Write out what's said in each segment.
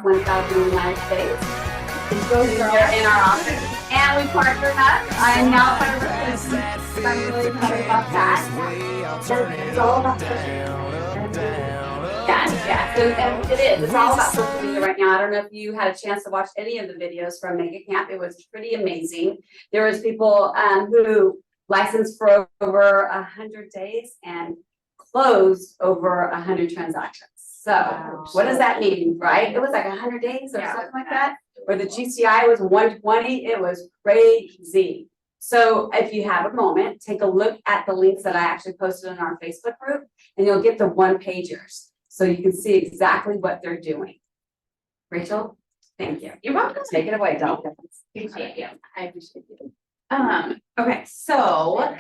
1,000 in the United States. They're in our office, and we partnered up. I'm now part of the business. I'm really excited about that. It's all about social media. Yeah. So it is. It's all about social media right now. I don't know if you had a chance to watch any of the videos from Mega Camp. It was pretty amazing. There was people who licensed for over 100 days and closed over 100 transactions. So what does that mean, right? It was like 100 days or something like that. Or the GCI was 120. It was crazy. So if you have a moment, take a look at the links that I actually posted in our Facebook group, and you'll get the one-pagers. So you can see exactly what they're doing. Rachel, thank you. You're welcome. Take it away, Doll. Appreciate you. I appreciate you. Okay, so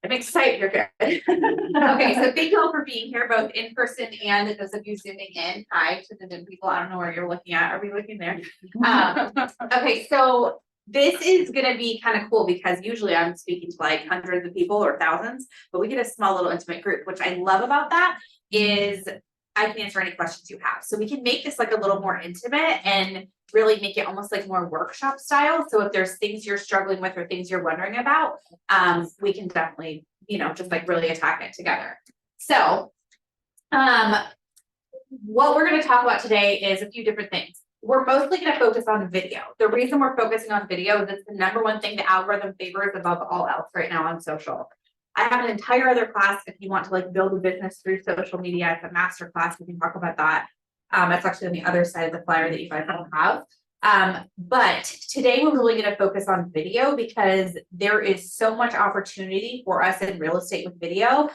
I'm excited. You're good. Okay, so thank you all for being here, both in person and those of you zooming in. Hi to the new people. I don't know where you're looking at. Are we looking there? Okay, so this is going to be kind of cool because usually I'm speaking to like hundreds of people or thousands, but we get a small little intimate group. Which I love about that is I can answer any questions you have. So we can make this like a little more intimate and really make it almost like more workshop style. So if there's things you're struggling with or things you're wondering about, we can definitely, just like really attack it together. So what we're going to talk about today is a few different things. We're mostly going to focus on video. The reason we're focusing on video is it's the number one thing the algorithm favors above all else right now on social. I have an entire other class if you want to like build a business through social media. It's a master class. We can talk about that. It's actually on the other side of the flyer that you guys don't have. But today we're really going to focus on video because there is so much opportunity for us in real estate with video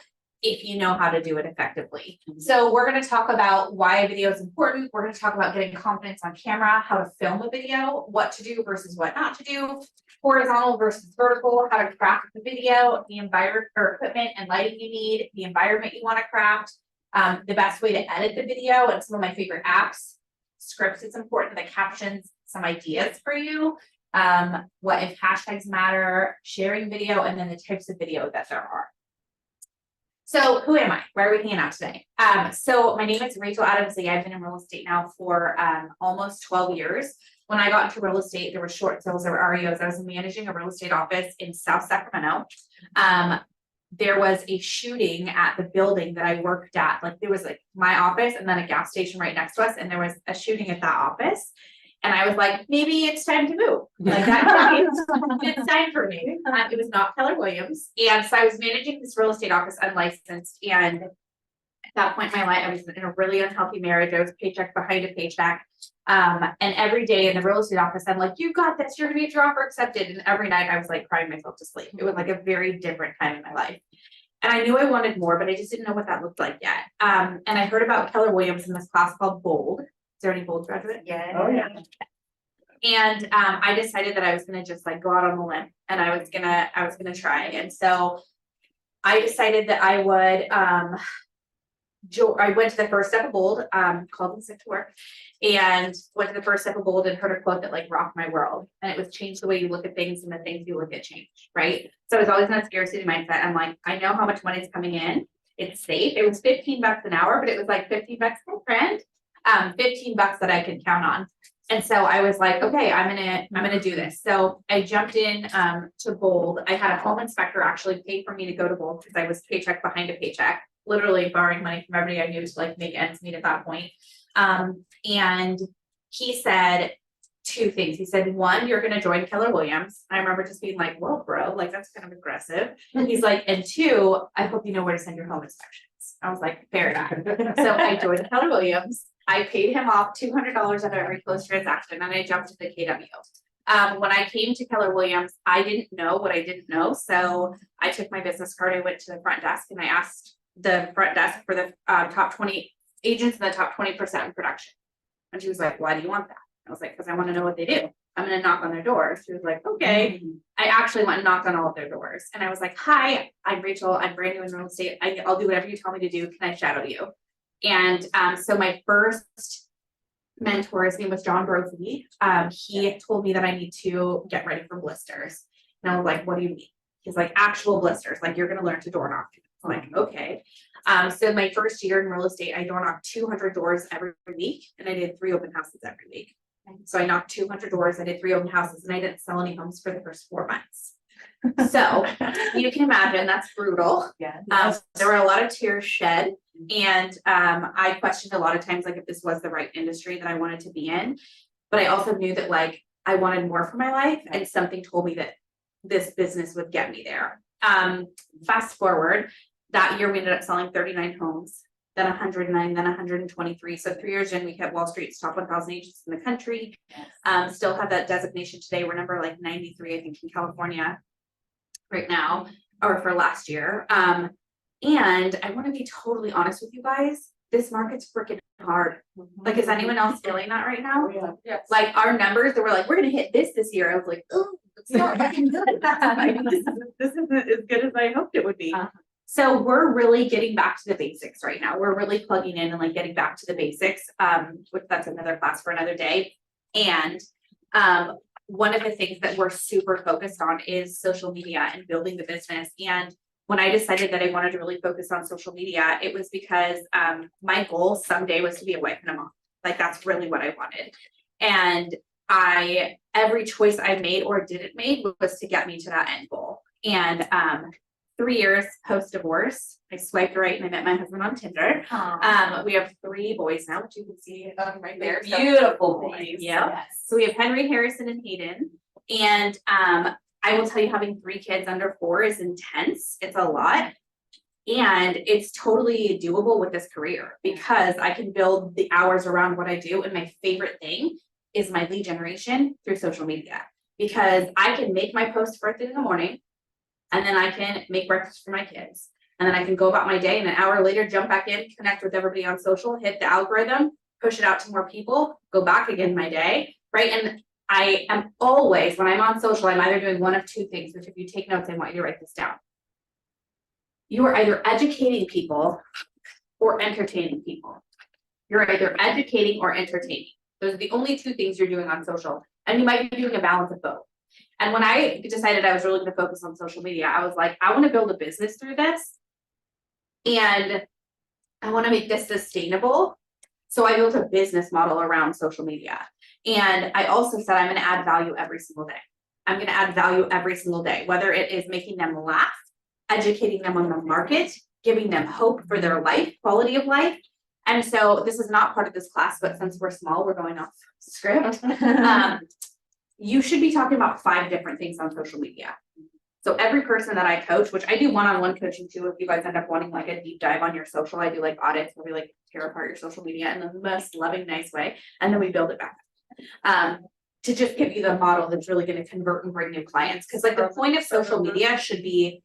if you know how to do it effectively. So we're going to talk about why video is important. We're going to talk about getting confidence on camera, how to film a video, what to do versus what not to do, horizontal versus vertical, how to craft the video, the environment or equipment and lighting you need, the environment you want to craft, the best way to edit the video, and some of my favorite apps, scripts. It's important, the captions, some ideas for you, what if hashtags matter, sharing video, and then the types of video that there are. So who am I? Why are we hanging out today? So my name is Rachel Adams. I've been in real estate now for almost 12 years. When I got into real estate, there were short sales, there were REOs. I was managing a real estate office in South Sacramento. There was a shooting at the building that I worked at. Like there was like my office and then a gas station right next to us. And there was a shooting at that office. And I was like, maybe it's time to move. Like that it's time for me. It was not Keller Williams. And so I was managing this real estate office unlicensed. And at that point in my life, I was in a really unhealthy marriage. I was paycheck behind a paycheck. And every day in the real estate office, I'm like, you got this, you're gonna get your offer accepted. And every night I was like crying myself to sleep. It was like a very different time in my life. And I knew I wanted more, but I just didn't know what that looked like yet. And I heard about Keller Williams in this class called Bold. Is there any Bold graduates? Yeah. Oh yeah. And I decided that I was gonna just like go out on a limb and I was gonna try. And so I decided that I would I went to the first step of Bold, called in sick to work, and went to the first step of Bold and heard a quote that like rocked my world. And it was change the way you look at things and the things you look at change, right? So I was always in a scarcity mindset. I'm like, I know how much money is coming in. It's safe. It was $15 an hour, but it was like $15 per friend, $15 that I could count on. And so I was like, okay, I'm gonna do this. So I jumped in to Bold. I had a home inspector actually pay for me to go to Bold because I was paycheck behind a paycheck, literally borrowing money from everybody I knew to like make ends meet at that point. And he said two things. He said, one, you're gonna join Keller Williams. I remember just being like, whoa, bro, like that's kind of aggressive. He's like, and two, I hope you know where to send your home inspections. I was like, fair enough. So I joined Keller Williams. I paid him off $200 out of every closed transaction, and I jumped to the KW. When I came to Keller Williams, I didn't know what I didn't know. So I took my business card, I went to the front desk, and I asked the front desk for the top 20 agents in the top 20% in production. And she was like, why do you want that? I was like, because I want to know what they do. I'm going to knock on their doors. She was like, okay. I actually went and knocked on all of their doors. And I was like, hi, I'm Rachel. I'm brand new in real estate. I'll do whatever you tell me to do. Can I shadow you? And so my first mentor, his name was John Brophy. He told me that I need to get ready for blisters. And I was like, what do you mean? He's like, actual blisters, like you're going to learn to door knock. Like, okay. So my first year in real estate, I door knocked 200 doors every week, and I did 3 open houses every week. So I knocked 200 doors, I did 3 open houses, and I didn't sell any homes for the first 4 months. So you can imagine that's brutal. Yeah. There were a lot of tears shed, and I questioned a lot of times, like, if this was the right industry that I wanted to be in. But I also knew that, like, I wanted more for my life, and something told me that this business would get me there. Fast forward, that year we ended up selling 39 homes, then 109, then 123. So 3 years in, we hit Wall Street's top 1,000 agents in the country. Still have that designation today. We're number like 93, I think, in California right now, or for last year. And I want to be totally honest with you guys, this market's freaking hard. Like, is anyone else feeling that right now? Yes. Like, our numbers that we're like, we're gonna hit this year. I was like, oh, it's not looking good. This isn't as good as I hoped it would be. So we're really getting back to the basics right now. We're really plugging in and like getting back to the basics. Which that's another class for another day. And one of the things that we're super focused on is social media and building the business. And when I decided that I wanted to really focus on social media, it was because my goal someday was to be a wife and a mom. Like, that's really what I wanted. And every choice I made or didn't make was to get me to that end goal. And 3 years post-divorce, I swiped right and I met my husband on Tinder. We have 3 boys now, which you can see right there. Beautiful boys. Yeah. Yes. So we have Henry, Harrison, and Hayden. And I will tell you, having 3 kids under 4 is intense. It's a lot. And it's totally doable with this career because I can build the hours around what I do. And my favorite thing is my lead generation through social media, because I can make my post first thing in the morning, and then I can make breakfast for my kids. And then I can go about my day, and an hour later, jump back in, connect with everybody on social, hit the algorithm, push it out to more people, go back again my day, right? And I am always, when I'm on social, I'm either doing one of 2 things, which if you take notes, I want you to write this down. You are either educating people or entertaining people. You're either educating or entertaining. Those are the only 2 things you're doing on social. And you might be doing a balance of both. And when I decided I was really going to focus on social media, I was like, I want to build a business through this. And I want to make this sustainable. So I built a business model around social media. And I also said, I'm going to add value every single day. I'm going to add value every single day, whether it is making them laugh, educating them on the market, giving them hope for their life, quality of life. And so this is not part of this class, but since we're small, we're going off script. You should be talking about 5 different things on social media. So every person that I coach, which I do one-on-one coaching too, if you guys end up wanting like a deep dive on your social, I do like audits where we like tear apart your social media in the most loving, nice way. And then we build it back up. To just give you the model that's really going to convert and bring new clients. Because like the point of social media should be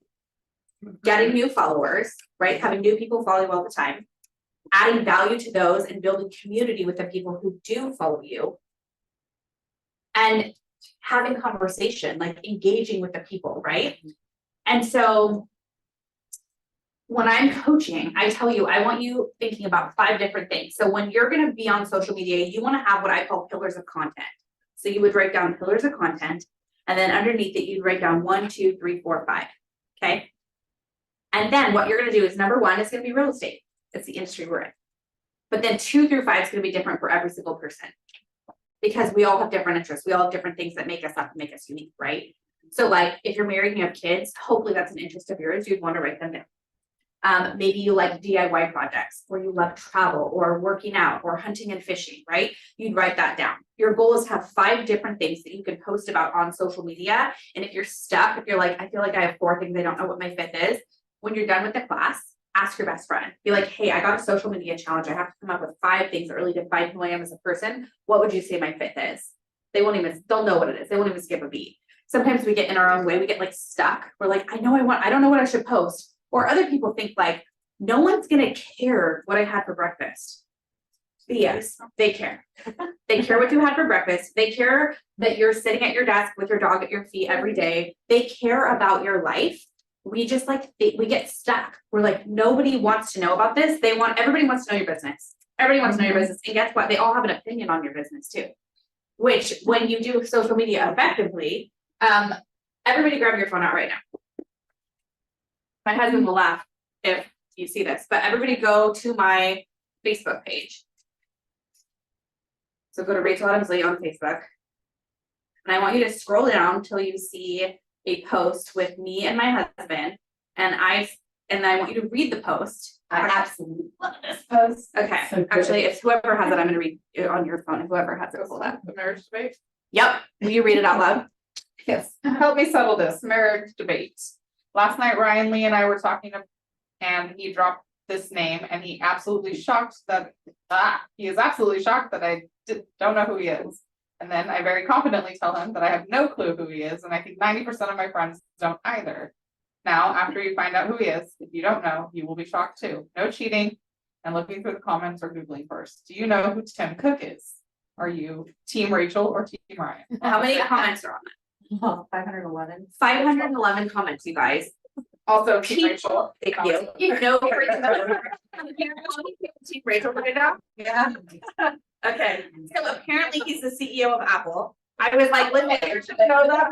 getting new followers, right? Having new people follow you all the time, adding value to those and building community with the people who do follow you, and having conversation, like engaging with the people, right? And so when I'm coaching, I tell you, I want you thinking about 5 different things. So when you're going to be on social media, you want to have what I call pillars of content. So you would write down pillars of content, and then underneath it, you'd write down 1, 2, 3, 4, 5. Okay. And then what you're going to do is number 1 is going to be real estate. It's the industry we're in. But then 2 through 5 is going to be different for every single person, because we all have different interests. We all have different things that make us up and make us unique, right? So like if you're married and you have kids, hopefully that's an interest of yours. You'd want to write them down. Maybe you like DIY projects, or you love travel or working out or hunting and fishing, right? You'd write that down. Your goal is to have 5 different things that you can post about on social media. And if you're stuck, if you're like, I feel like I have 4 things, I don't know what my 5th is. When you're done with the class, ask your best friend. Be like, hey, I got a social media challenge. I have to come up with 5 things that really define who I am as a person. What would you say my 5th is? They'll know what it is. They won't even skip a beat. Sometimes we get in our own way. We get like stuck. We're like, I don't know what I should post. Or other people think like, no one's going to care what I had for breakfast. But yes, they care. They care what you had for breakfast. They care that you're sitting at your desk with your dog at your feet every day. They care about your life. We just like, we get stuck. We're like, nobody wants to know about this. Everybody wants to know your business. Everybody wants to know your business. And guess what? They all have an opinion on your business too. Which when you do social media effectively, everybody grab your phone out right now. My husband will laugh. if you see this, but everybody go to my Facebook page. So go to Rachel Adams Lee on Facebook. And I want you to scroll down till you see a post with me and my husband. And I want you to read the post. I absolutely love this post. Okay. So good. Actually, if whoever has it, I'm gonna read it on your phone. Whoever has it, pull that. The marriage debate. Yep. Will you read it out loud? Yes, help me settle this marriage debate. Last night, Ryan Lee and I were talking and he dropped this name and he is absolutely shocked that I don't know who he is. And then I very confidently tell him that I have no clue who he is, and I think 90% of my friends don't either. Now, after you find out who he is, if you don't know, you will be shocked too. No cheating and looking through the comments or Googling first. Do you know who Tim Cook is? Are you Team Rachel or Team Ryan? How many comments are on that? Oh, 511. 511 comments, you guys. Also, Team Rachel. Thank you. You know, Team Rachel put it out. Yeah. Okay, so apparently he's the CEO of Apple. I was like, listen, you should know that.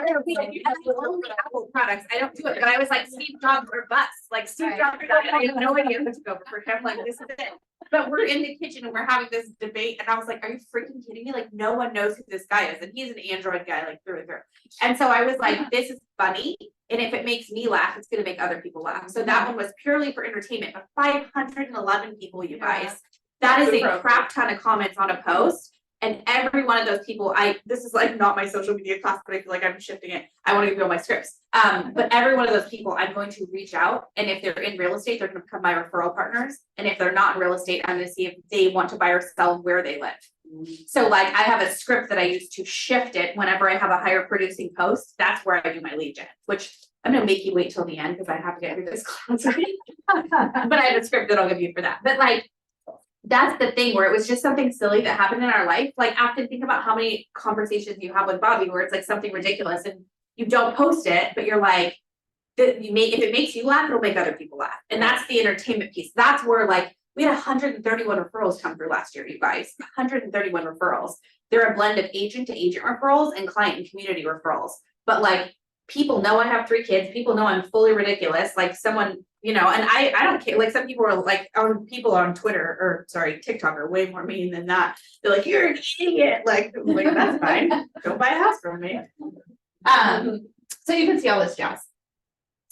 You have only Apple products. I don't do it, but I was like, Steve Jobs or bust. Like Steve Jobs, I have no idea who to go for him. Like this is it. But we're in the kitchen and we're having this debate, and I was like, are you freaking kidding me? Like no one knows who this guy is, and he's an Android guy, like through and through. And so I was like, this is funny, and if it makes me laugh, it's gonna make other people laugh. So that one was purely for entertainment. But 511 people, you guys. That is a crap ton of comments on a post. And every one of those people, this is like not my social media class, but I feel like I'm shifting it. I want to go my scripts. But every one of those people, I'm going to reach out. And if they're in real estate, they're going to become my referral partners. And if they're not in real estate, I'm going to see if they want to buy or sell where they live. So like I have a script that I use to shift it whenever I have a higher producing post. That's where I do my lead gen, which I'm going to make you wait till the end because I have to get through this class. But I have a script that I'll give you for that. But like, that's the thing where it was just something silly that happened in our life. Like often think about how many conversations you have with Bobby where it's like something ridiculous and you don't post it, but you're like, if it makes you laugh, it'll make other people laugh. And that's the entertainment piece. That's where like we had 131 referrals come through last year, you guys. 131 referrals. They're a blend of agent to agent referrals and client and community referrals. But like people know I have 3 kids. People know I'm fully ridiculous. Like someone, you know, and I don't care. Like some people are like, people on TikTok are way more mean than that. They're like, you're an idiot. Like that's fine. Don't buy a house from me. So you can see all this jazz.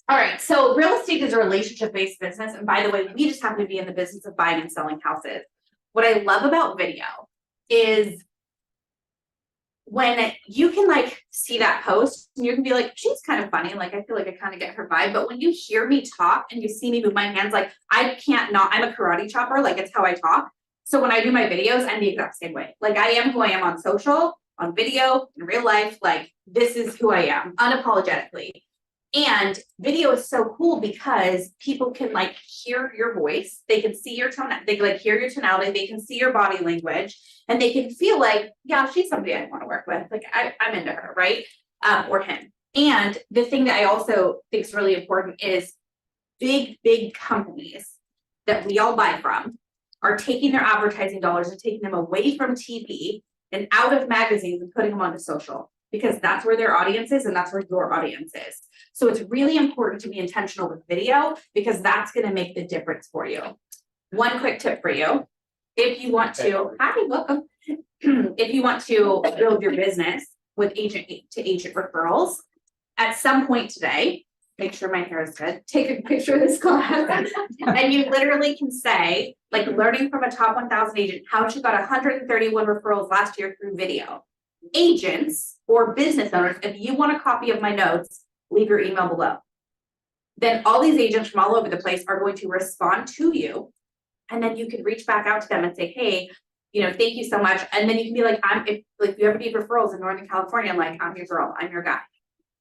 All right. So real estate is a relationship-based business. And by the way, we just happen to be in the business of buying and selling houses. What I love about video is when you can like see that post and you can be like, she's kind of funny. Like, I feel like I kind of get her vibe. But when you hear me talk and you see me move my hands, like I'm a karate chopper. Like it's how I talk. So when I do my videos, I'm the exact same way. Like I am who I am on social, on video, in real life. Like this is who I am unapologetically. And video is so cool because people can like hear your voice. They can see your tone. They can like hear your tonality. They can see your body language and they can feel like, yeah, she's somebody I want to work with. Like I'm into her, right? Or him. And the thing that I also think is really important is big companies that we all buy from are taking their advertising dollars and taking them away from TV and out of magazines and putting them onto social because that's where their audience is and that's where your audience is. So it's really important to be intentional with video because that's going to make the difference for you. One quick tip for you. If you want to, hi, welcome. If you want to build your business with agent to agent referrals, at some point today, make sure my hair is good, take a picture of this class, and you literally can say, like learning from a top 1,000 agent, how she got 131 referrals last year through video. Agents or business owners, if you want a copy of my notes, leave your email below. Then all these agents from all over the place are going to respond to you. And then you can reach back out to them and say, hey, you know, thank you so much. And then you can be like, if you ever need referrals in Northern California, I'm like, I'm your girl, I'm your guy.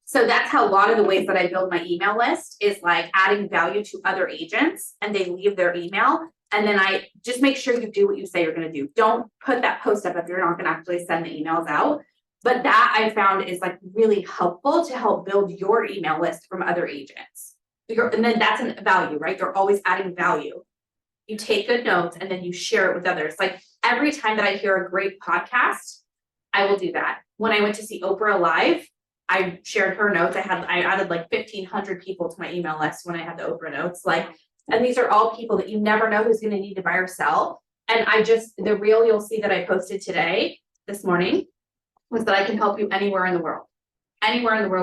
So that's how a lot of the ways that I build my email list is like adding value to other agents and they leave their email. And then I just make sure you do what you say you're going to do. Don't put that post up if you're not going to actually send the emails out. But that I found is like really helpful to help build your email list from other agents. And then that's a value, right? They're always adding value. You take good notes and then you share it with others. Like every time that I hear a great podcast, I will do that. When I went to see Oprah live, I shared her notes. I added like 1,500 people to my email list when I had the Oprah notes. Like And these are all people that you never know who's going to need to buy or sell. And the reel you'll see that I posted this morning, was that I can help you anywhere in the world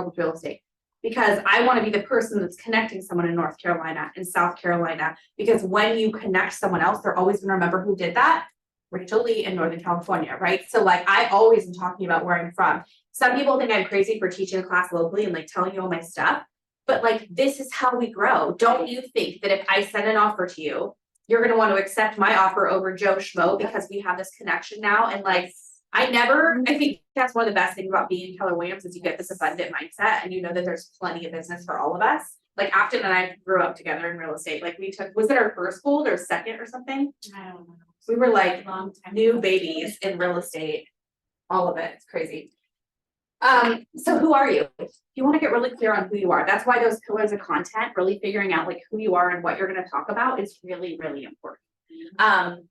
with real estate. Because I want to be the person that's connecting someone in North Carolina and South Carolina. Because when you connect someone else, they're always going to remember who did that. Rachel Lee in Northern California, right? So like, I always am talking about where I'm from. Some people think I'm crazy for teaching a class locally and like telling you all my stuff. But like, this is how we grow. Don't you think that if I send an offer to you, you're going to want to accept my offer over Joe Schmo because we have this connection now? And like, I think that's one of the best things about being in Keller Williams is you get this abundant mindset and you know that there's plenty of business for all of us. Like Afton and I grew up together in real estate. Like was it our first school or second or something? I don't know. We were like new babies in real estate. All of it. It's crazy. So who are you? You want to get really clear on who you are. That's why those pillars of content, really figuring out like who you are and what you're going to talk about is really, really important.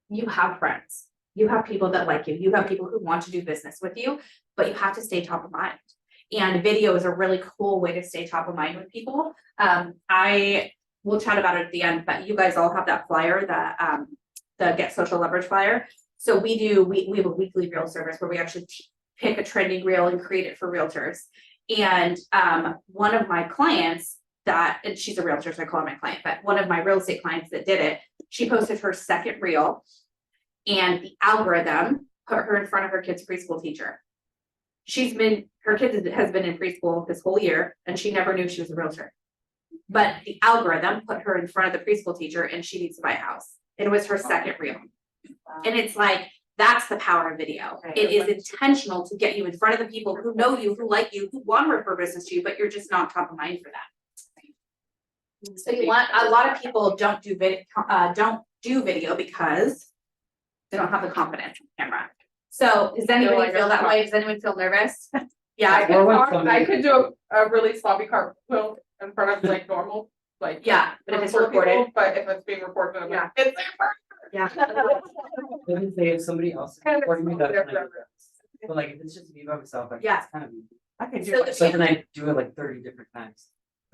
You have friends. You have people that like you. You have people who want to do business with you, but you have to stay top of mind. And video is a really cool way to stay top of mind with people. We'll chat about it at the end, but you guys all have that flyer, the Get Social Leverage flyer. So we have a weekly reel service where we actually pick a trending reel and create it for realtors. And one of my clients and she's a realtor, so I call her my client, but one of my real estate clients that did it, she posted her second reel and the algorithm put her in front of her kid's preschool teacher. Her kid has been in preschool this whole year and she never knew she was a realtor. But the algorithm put her in front of the preschool teacher and she needs to buy a house. It was her second reel. And it's like, that's the power of video. It is intentional to get you in front of the people who know you, who like you, who want to refer business to you, but you're just not top of mind for that. So a lot of people don't do video because they don't have the confidence in the camera. So does anybody feel that way? Does anyone feel nervous? Yeah, I could do a really sloppy cartwheel in front of like normal, like yeah, but if it's recorded, people, but if it's being recorded, I'm like, it's yeah. Let me say if somebody else is recording me, that's kind of, but like if it's just me by myself, like Yeah. it's kind of easy. I can do So it. But then I do it like 30 different times.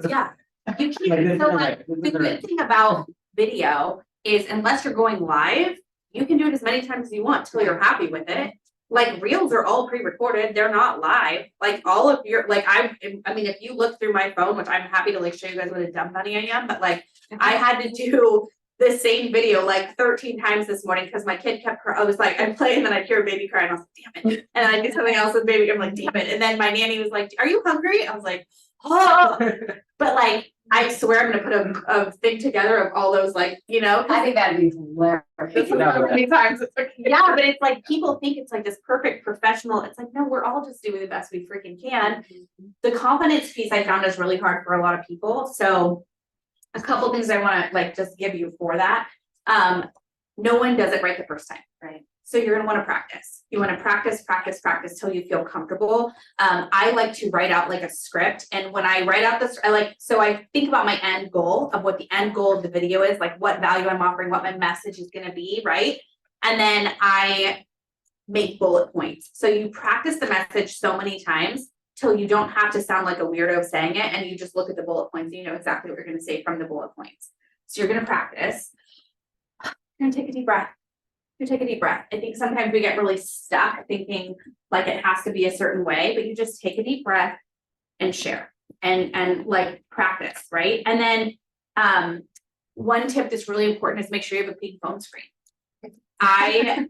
Yeah. You Like, can't, this so is like, right, this the is good right. thing about video is unless you're going live, you can do it as many times as you want till you're happy with it. Like reels are all pre-recorded, they're not live. Like all of your, like I mean, if you look through my phone, which I'm happy to like show you guys what a dumb bunny I am, but like I had to do the same video like 13 times this morning because my kid kept I was like, I'm playing and then I'd hear a baby cry and I was like, damn it. And I do something else with baby, I'm like, damn it. And then my nanny was like, are you hungry? I was like, oh, but like, I swear I'm gonna put a thing together of all those like, you know. I think that'd be hilarious. This is how many times it took. Yeah, but it's like people think it's like this perfect professional. It's like, no, we're all just doing the best we freaking can. The confidence piece I found is really hard for a lot of people. So a couple things I want to like just give you for that. No one does it right the first time, right? So you're gonna want to practice. You want to practice till you feel comfortable. I like to write out like a script, and when I write out this, I think about my end goal of what the end goal of the video is, like what value I'm offering, what my message is gonna be, right? And then I make bullet points. So you practice the message so many times till you don't have to sound like a weirdo saying it, and you just look at the bullet points and you know exactly what you're gonna say from the bullet points. So you're gonna practice. You're gonna take a deep breath. You take a deep breath. I think sometimes we get really stuck thinking like it has to be a certain way, but you just take a deep breath and share and like practice, right? And then one tip that's really important is make sure you have a clean phone screen. I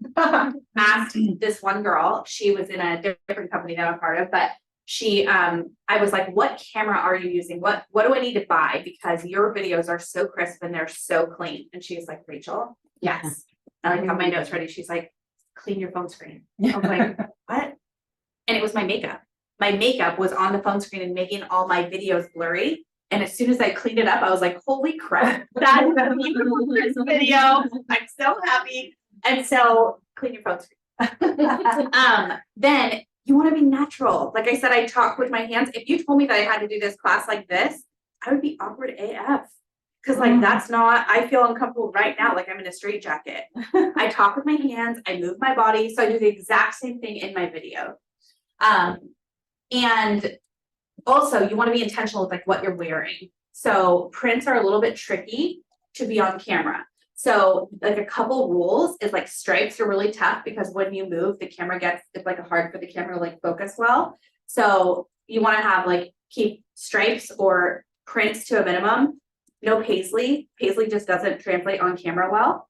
asked this one girl, she was in a different company that I'm part of, but she I was like, what camera are you using? What do I need to buy? Because your videos are so crisp and they're so clean. And she was like, Rachel, yes. I like have my notes ready. She's like, clean your phone screen. I was like, what? And it was my makeup. My makeup was on the phone screen and making all my videos blurry. And as soon as I cleaned it up, I was like, holy crap, that is a beautiful video. I'm so happy. And so clean your phone screen. Then you want to be natural. Like I said, I talk with my hands. If you told me that I had to do this class like this, I would be awkward AF. Cause like, that's not, I feel uncomfortable right now. Like I'm in a straitjacket. I talk with my hands, I move my body. So I do the exact same thing in my video. And also you want to be intentional with like what you're wearing. So prints are a little bit tricky to be on camera. So like a couple rules is like stripes are really tough because when you move, the camera it's like hard for the camera to like focus well. So you want to have like keep stripes or prints to a minimum. No paisley. Paisley just doesn't translate on camera well.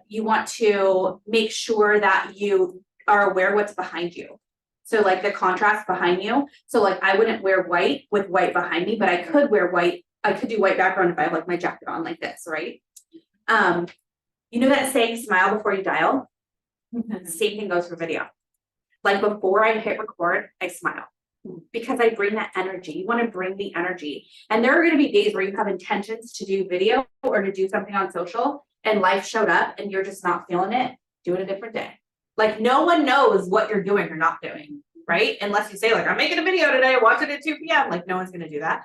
You want to make sure that you are aware what's behind you. So like the contrast behind you. So like I wouldn't wear white with white behind me, but I could wear white. I could do white background if I have like my jacket on like this, right? You know that saying smile before you dial? Same thing goes for video. Like before I hit record, I smile because I bring that energy. You want to bring the energy. And there are going to be days where you have intentions to do video or to do something on social and life showed up and you're just not feeling it. Do it a different day. Like no one knows what you're doing or not doing, right? Unless you say like, I'm making a video today, watch it at 2 p.m. Like no one's going to do that.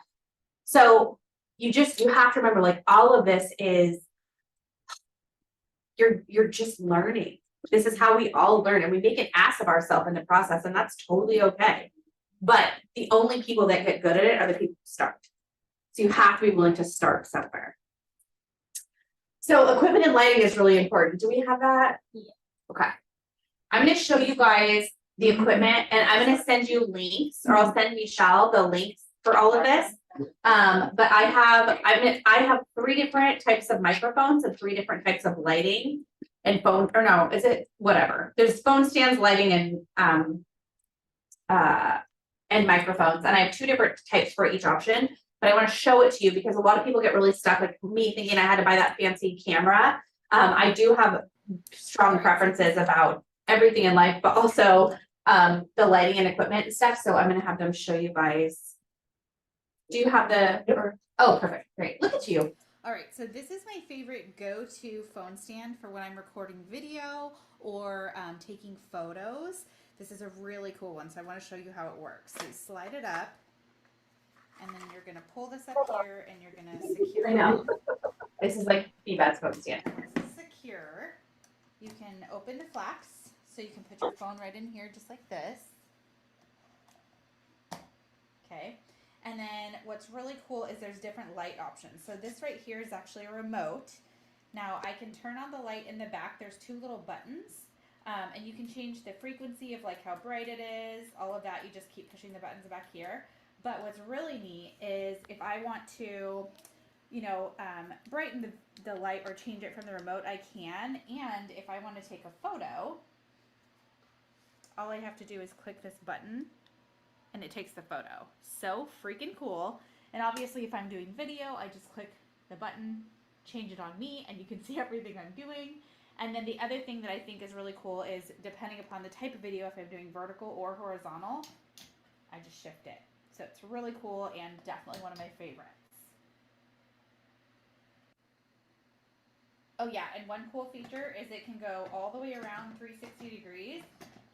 So you have to remember like all of this is, you're just learning. This is how we all learn and we make an ass of ourselves in the process and that's totally okay. But the only people that get good at it are the people who start. So you have to be willing to start somewhere. So equipment and lighting is really important. Do we have that? Yeah. Okay. I'm going to show you guys the equipment and I'm going to send you links or I'll send Michele the links for all of this. But I have 3 different types of microphones and 3 different types of lighting and phone, or no, is it whatever? There's phone stands, lighting, and microphones. And I have 2 different types for each option, but I want to show it to you because a lot of people get really stuck with me thinking I had to buy that fancy camera. I do have strong preferences about everything in life, but also the lighting and equipment and stuff. So I'm going to have them show you guys. Do you have oh, perfect. Great. Look at you. All right, so this is my favorite go-to phone stand for when I'm recording video or taking photos. This is a really cool one, so I want to show you how it works. So you slide it up, and then you're going to pull this up here, and you're going to secure it. I know. This is like the best phone stand. Once it's secure, you can open the flaps, so you can put your phone right in here just like this. Okay. And then what's really cool is there's different light options. So this right here is actually a remote. Now I can turn on the light in the back. There's 2 little buttons. And you can change the frequency of like how bright it is, all of that. You just keep pushing the buttons back here. But what's really neat is if I want to, you know, brighten the light or change it from the remote, I can. And if I want to take a photo, all I have to do is click this button and it takes the photo. So freaking cool. And obviously if I'm doing video, I just click the button, change it on me, and you can see everything I'm doing. And then the other thing that I think is really cool is depending upon the type of video, if I'm doing vertical or horizontal, I just shift it. So it's really cool and definitely one of my favorites. Oh yeah, and one cool feature is it can go all the way around 360 degrees.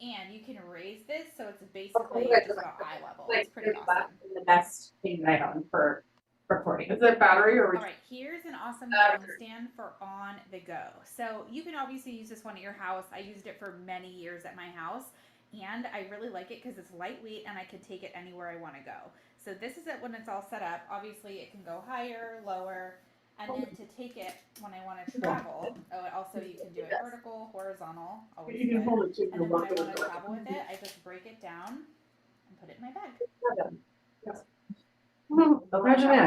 And you can raise this, so it's basically just about eye level. It's pretty awesome. The best thing that I own for recording. Is it battery or? All right, here's an awesome phone stand for on the go. So you can obviously use this one at your house. I used it for many years at my house, and I really like it because it's lightweight and I can take it anywhere I want to go. So this is it when it's all set up. Obviously, it can go higher, lower. And then to take it when I want to travel, also you can do it vertical, horizontal, always good. And then when I want to travel with it, I just break it down and put it in my bag.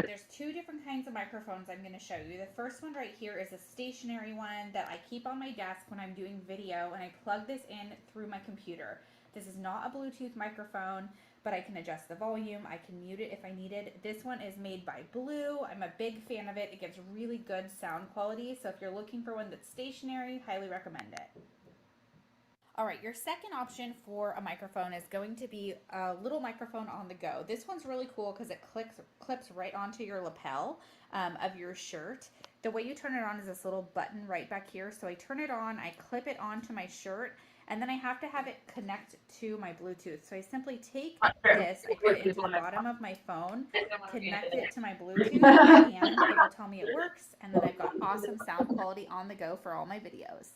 There's 2 different kinds of microphones I'm going to show you. The first one right here is a stationary one that I keep on my desk when I'm doing video, and I plug this in through my computer. This is not a Bluetooth microphone, but I can adjust the volume. I can mute it if I need it. This one is made by Blue. I'm a big fan of it. It gives really good sound quality. So if you're looking for one that's stationary, highly recommend it. All right, your second option for a microphone is going to be a little microphone on the go. This one's really cool because it clips right onto your lapel of your shirt. The way you turn it on is this little button right back here. So I turn it on, I clip it onto my shirt, and then I have to have it connect to my Bluetooth. So I simply take this, I put it into the bottom of my phone, connect it to my Bluetooth, and it will tell me it works. And then I've got awesome sound quality on the go for all my videos.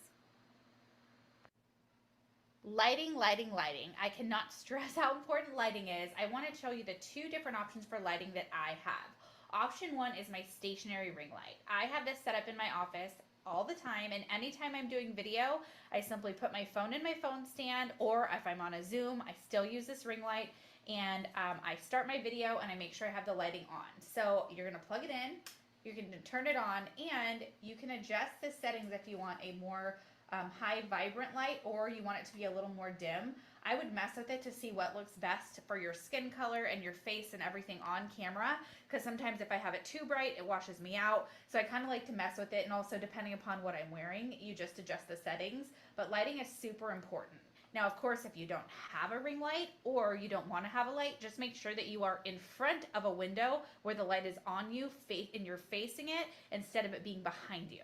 Lighting, lighting, lighting. I cannot stress how important lighting is. I want to show you the 2 different options for lighting that I have. Option 1 is my stationary ring light. I have this set up in my office all the time, and anytime I'm doing video, I simply put my phone in my phone stand, or if I'm on a Zoom, I still use this ring light, and I start my video and I make sure I have the lighting on. So you're gonna plug it in, you can turn it on, and you can adjust the settings if you want a more high vibrant light, or you want it to be a little more dim. I would mess with it to see what looks best for your skin color and your face and everything on camera, because sometimes if I have it too bright, it washes me out. So I kind of like to mess with it, and also depending upon what I'm wearing, you just adjust the settings. But lighting is super important. Now, of course, if you don't have a ring light or you don't want to have a light, just make sure that you are in front of a window where the light is on you and you're facing it instead of it being behind you.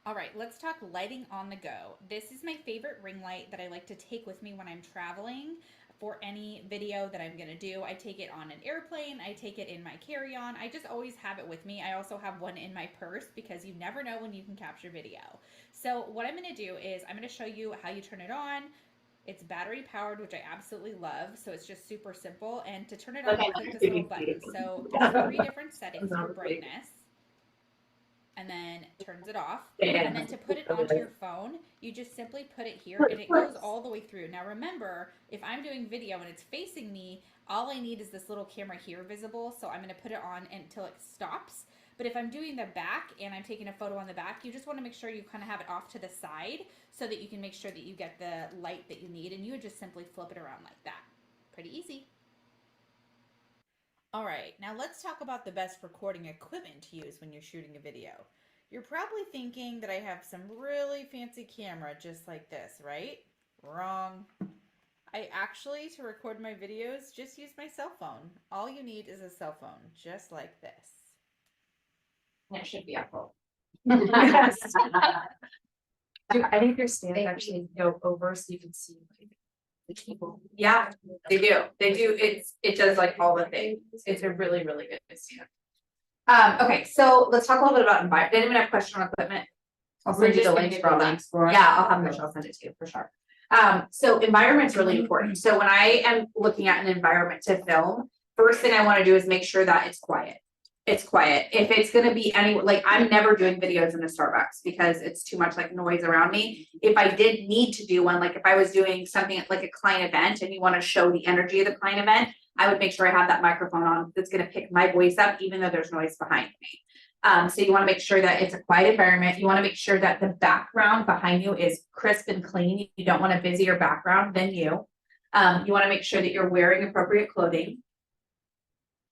All right, let's talk lighting on the go. This is my favorite ring light that I like to take with me when I'm traveling for any video that I'm gonna do. I take it on an airplane, I take it in my carry-on, I just always have it with me. I also have one in my purse because you never know when you can capture video. So what I'm gonna do is I'm gonna show you how you turn it on. It's battery powered, which I absolutely love, so it's just super simple. And to turn it on, you click this little button. So there's 3 different settings for brightness, and then turns it off. And then to put it onto your phone, you just simply put it here and it goes all the way through. Now remember, if I'm doing video and it's facing me, all I need is this little camera here visible, so I'm gonna put it on until it stops. But if I'm doing the back and I'm taking a photo on the back, you just wanna make sure you kind of have it off to the side so that you can make sure that you get the light that you need, and you would just simply flip it around like that. Pretty easy. All right, now let's talk about the best recording equipment to use when you're shooting a video. You're probably thinking that I have some really fancy camera just like this, right? Wrong. I actually, to record my videos, just use my cell phone. All you need is a cell phone, just like this. It should be Apple. I think your stands actually go over so you can see the cable. Yeah, they do. They do. It does like all the things. It's a really, really good stand. Okay, so let's talk a little bit about environment. Did anyone have a question on equipment? I'll send you the links for all that. Yeah, I'll have Michele send it to you for sure. So environment's really important. So when I am looking at an environment to film, first thing I want to do is make sure that it's quiet. It's quiet. If it's going to be like I'm never doing videos in a Starbucks because it's too much like noise around me. If I did need to do one, like if I was doing something like a client event and you want to show the energy of the client event, I would make sure I have that microphone on that's going to pick my voice up, even though there's noise behind me. So you want to make sure that it's a quiet environment. You want to make sure that the background behind you is crisp and clean. You don't want a busier background than you. You want to make sure that you're wearing appropriate clothing.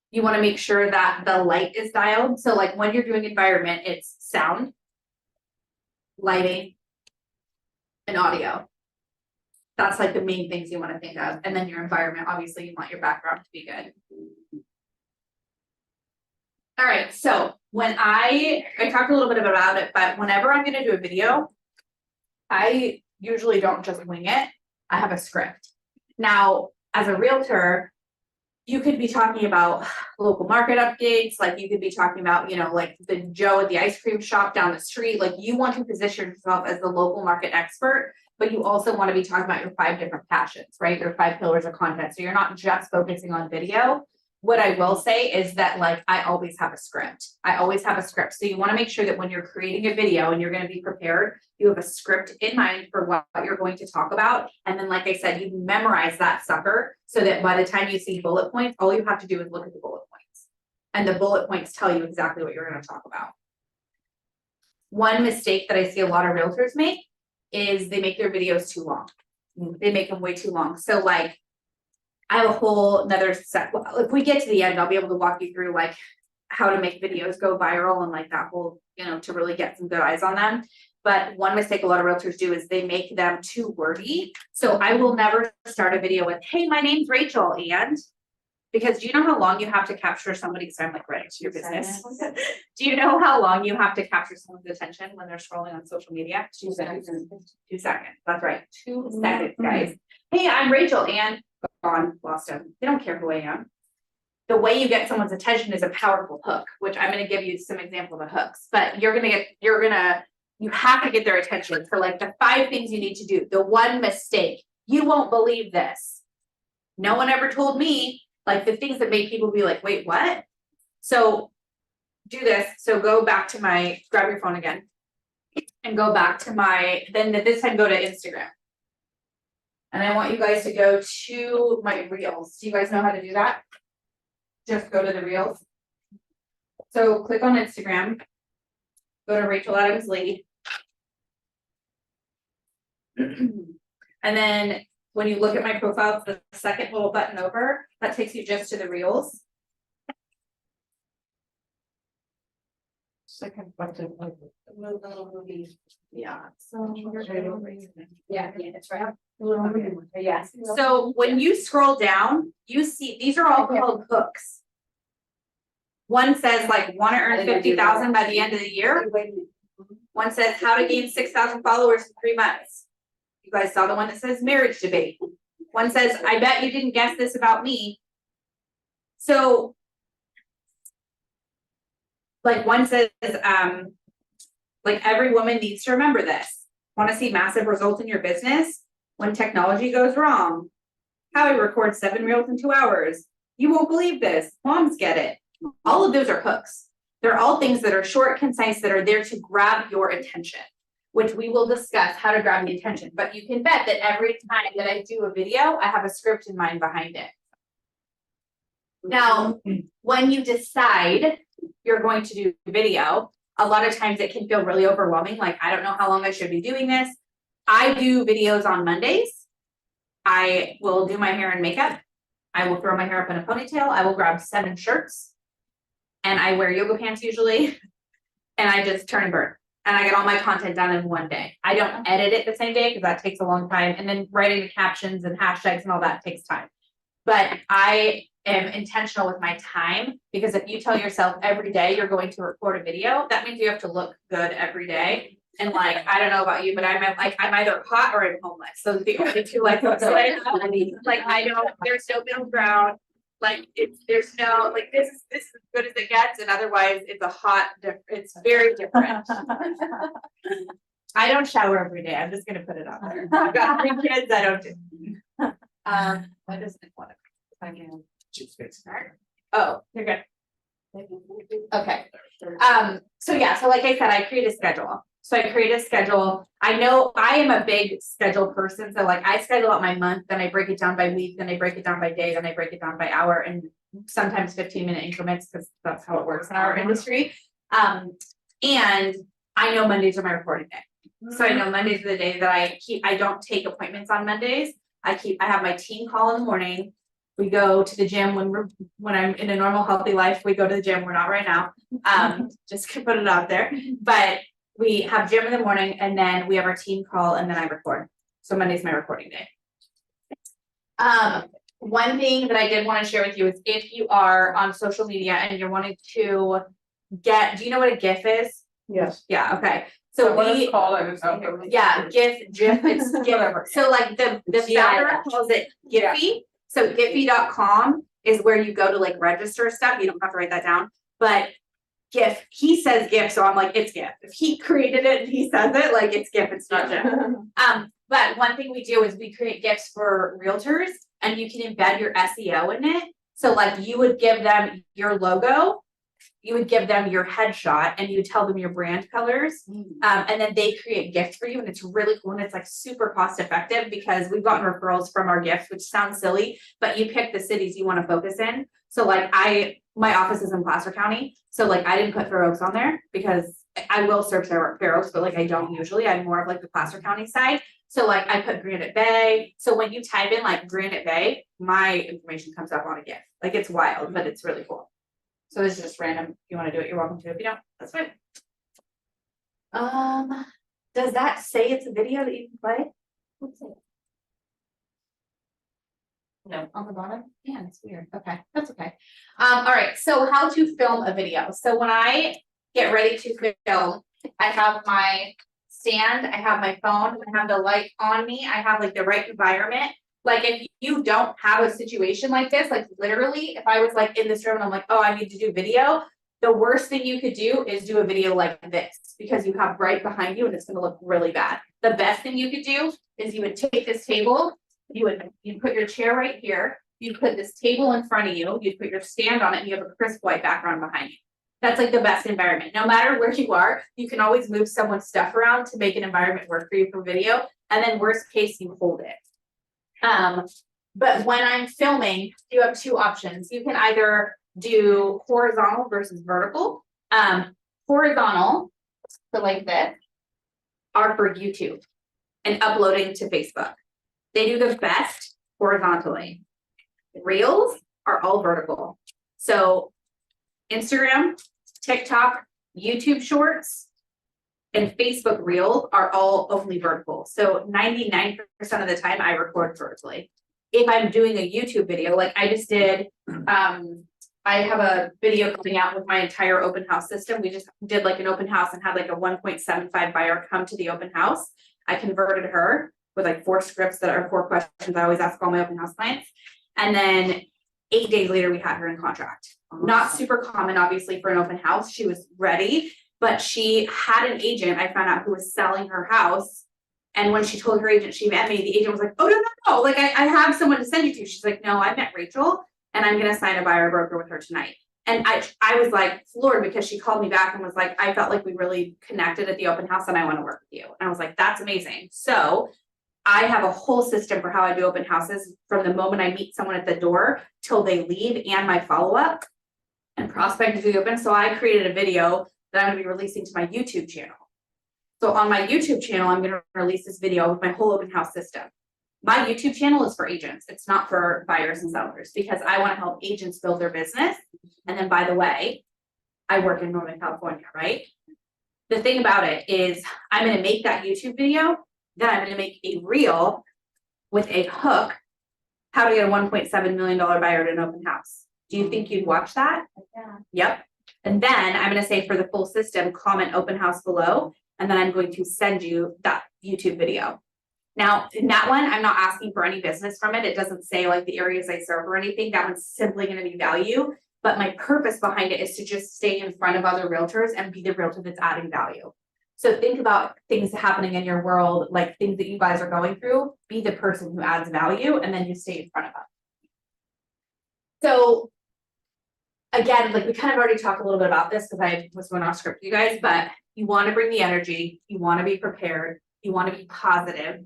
You want to make sure that the light is dialed. So like when you're doing environment, it's sound, lighting, and audio. That's like the main things you want to think of. And then your environment, obviously you want your background to be good. All right, so when I talked a little bit about it, but whenever I'm going to do a video, I usually don't just wing it. I have a script. Now, as a realtor, you could be talking about local market updates, like you could be talking about, you know, like the Joe at the ice cream shop down the street. Like you want to position yourself as the local market expert, but you also want to be talking about your 5 different passions, right? Your 5 pillars of content. So you're not just focusing on video. What I will say is that like I always have a script. I always have a script. So you want to make sure that when you're creating a video and you're going to be prepared, you have a script in mind for what you're going to talk about. And then, like I said, you memorize that sucker so that by the time you see bullet points, all you have to do is look at the bullet points. And the bullet points tell you exactly what you're going to talk about. One mistake that I see a lot of realtors make is they make their videos too long. They make them way too long. So like I have a whole another set. If we get to the end, I'll be able to walk you through like how to make videos go viral and like that whole, you know, to really get some good eyes on them. But one mistake a lot of realtors do is they make them too wordy. So I will never start a video with, hey, my name's Rachel, and because do you know how long you have to capture somebody? So I'm like right to your business. Do you know how long you have to capture someone's attention when they're scrolling on social media? 2 seconds. 2 seconds. That's right. 2 seconds, guys. Hey, I'm Rachel, and gone, lost them. They don't care who I am. The way you get someone's attention is a powerful hook, which I'm going to give you some examples of hooks, but you have to get their attention for like the 5 things you need to do. The one mistake, you won't believe this. No one ever told me like the things that make people be like, wait, what? So do this. So go back to grab your phone again. And go back to then this time go to Instagram. And I want you guys to go to my reels. Do you guys know how to do that? Just go to the reels. So click on Instagram. Go to Rachel Adams Lee. And then when you look at my profile, it's the second little button over, that takes you just to the reels. Second button. Move the little movie. Yeah. So Yeah, that's right. Yes. So when you scroll down, you see these are all called hooks. One says like want to earn 50,000 by the end of the year. One says how to gain 6,000 followers in 3 months. You guys saw the one that says marriage debate. One says, I bet you didn't guess this about me. So like one says, like every woman needs to remember this. Want to see massive results in your business? When technology goes wrong. How I record 7 reels in 2 hours. You won't believe this. Moms get it. All of those are hooks. They're all things that are short, concise, that are there to grab your attention, which we will discuss how to grab the attention. But you can bet that every time that I do a video, I have a script in mind behind it. Now, when you decide you're going to do video, a lot of times it can feel really overwhelming. Like, I don't know how long I should be doing this. I do videos on Mondays. I will do my hair and makeup. I will throw my hair up in a ponytail. I will grab 7 shirts. And I wear yoga pants usually. And I just turn and burn. And I get all my content done in one day. I don't edit it the same day because that takes a long time. And then writing the captions and hashtags and all that takes time. But I am intentional with my time, because if you tell yourself every day you're going to record a video, that means you have to look good every day. And like, I don't know about you, but I'm either hot or I'm homeless. Those are the only 2 like looks that I have. Like I don't, there's no middle ground. Like there's no, like this is as good as it gets, and otherwise it's it's very different. I don't shower every day. I'm just gonna put it out there. I've got 3 kids. I don't do. What does it want to? Oh, you're good. Okay. So yeah, so like I said, I create a schedule. So I create a schedule. I know I am a big schedule person. So like I schedule out my month, then I break it down by week, then I break it down by day, then I break it down by hour, and sometimes 15-minute increments, because that's how it works in our industry. And I know Mondays are my recording day. So I know Mondays are the day that I don't take appointments on Mondays. I have my team call in the morning. We go to the gym when I'm in a normal healthy life, we go to the gym. We're not right now. Just to put it out there. But we have gym in the morning, and then we have our team call, and then I record. So Monday's my recording day. One thing that I did want to share with you is if you are on social media and you're wanting to do you know what a GIF is? Yes. Yeah, okay. So what it's called, I just don't know. Yeah, GIF, it's GIF. So like the founder calls it Giphy. So Giphy.com is where you go to like register stuff. You don't have to write that down. But GIF, he says GIF, so I'm like, it's GIF. If he created it and he says it, like it's GIF, it's not GIF. But one thing we do is we create GIFs for realtors, and you can embed your SEO in it. So like you would give them your logo, you would give them your headshot, and you tell them your brand colors. And then they create GIFs for you, and it's really cool, and it's like super cost effective, because we've gotten referrals from our GIFs, which sounds silly, but you pick the cities you want to focus in. So like my office is in Placer County. So like I didn't put Fair Oaks on there, because I will search Fair Oaks, but like I don't usually. I'm more of like the Placer County side. So like I put Granite Bay. So when you type in like Granite Bay, my information comes up on a GIF. Like it's wild, but it's really cool. So this is just random. If you want to do it, you're welcome to. If you don't, that's fine. Does that say it's a video that you can play? Let's see. No, on the bottom. Yeah, it's weird. Okay, that's okay. All right. So how to film a video. So when I get ready to film, I have my stand, I have my phone, I have the light on me, I have like the right environment. Like if you don't have a situation like this, like literally, if I was like in this room and I'm like, oh, I need to do video, the worst thing you could do is do a video like this, because you have bright behind you and it's going to look really bad. The best thing you could do is you would take this table, you put your chair right here, You put this table in front of you, you put your stand on it, and you have a crisp white background behind you. That's like the best environment. No matter where you are, you can always move someone's stuff around to make an environment work for you for video. And then worst case, you hold it. But when I'm filming, you have two options. You can either do horizontal versus vertical. Horizontal, so like this, are for YouTube and uploading to Facebook. They do the best horizontally. Reels are all vertical. So Instagram, TikTok, YouTube Shorts, and Facebook Reels are all only vertical. So 99% of the time I record vertically. If I'm doing a YouTube video, like I just did, I have a video coming out with my entire open house system. We just did like an open house and had like a 1.75 buyer come to the open house. I converted her with like 4 scripts that are 4 questions I always ask all my open house clients. And then 8 days later, we had her in contract. Not super common, obviously, for an open house. She was ready, but she had an agent, I found out, who was selling her house. And when she told her agent she met me, the agent was like, oh, no. Like, I have someone to send you to. She's like, no, I met Rachel and I'm going to sign a buyer broker with her tonight. And I was like floored because she called me back and was like, I felt like we really connected at the open house and I want to work with you. And I was like, that's amazing. So I have a whole system for how I do open houses from the moment I meet someone at the door till they leave and my follow-up and prospect to the open. So I created a video that I'm going to be releasing to my YouTube channel. So on my YouTube channel, I'm going to release this video with my whole open house system. My YouTube channel is for agents. It's not for buyers and sellers because I want to help agents build their business. And then, by the way, I work in Northern California, right? The thing about it is I'm going to make that YouTube video. Then I'm going to make a reel with a hook, how to get a $1.7 million buyer at an open house. Do you think you'd watch that? Yeah. Yep. And then I'm going to say for the full system, comment open house below. And then I'm going to send you that YouTube video. Now, in that one, I'm not asking for any business from it. It doesn't say like the areas I serve or anything. That one's simply going to be value. But my purpose behind it is to just stay in front of other realtors and be the realtor that's adding value. So think about things happening in your world, like things that you guys are going through, be the person who adds value, and then you stay in front of them. So again, like we kind of already talked a little bit about this because I was going off script, you guys, but you want to bring the energy, you want to be prepared, you want to be positive,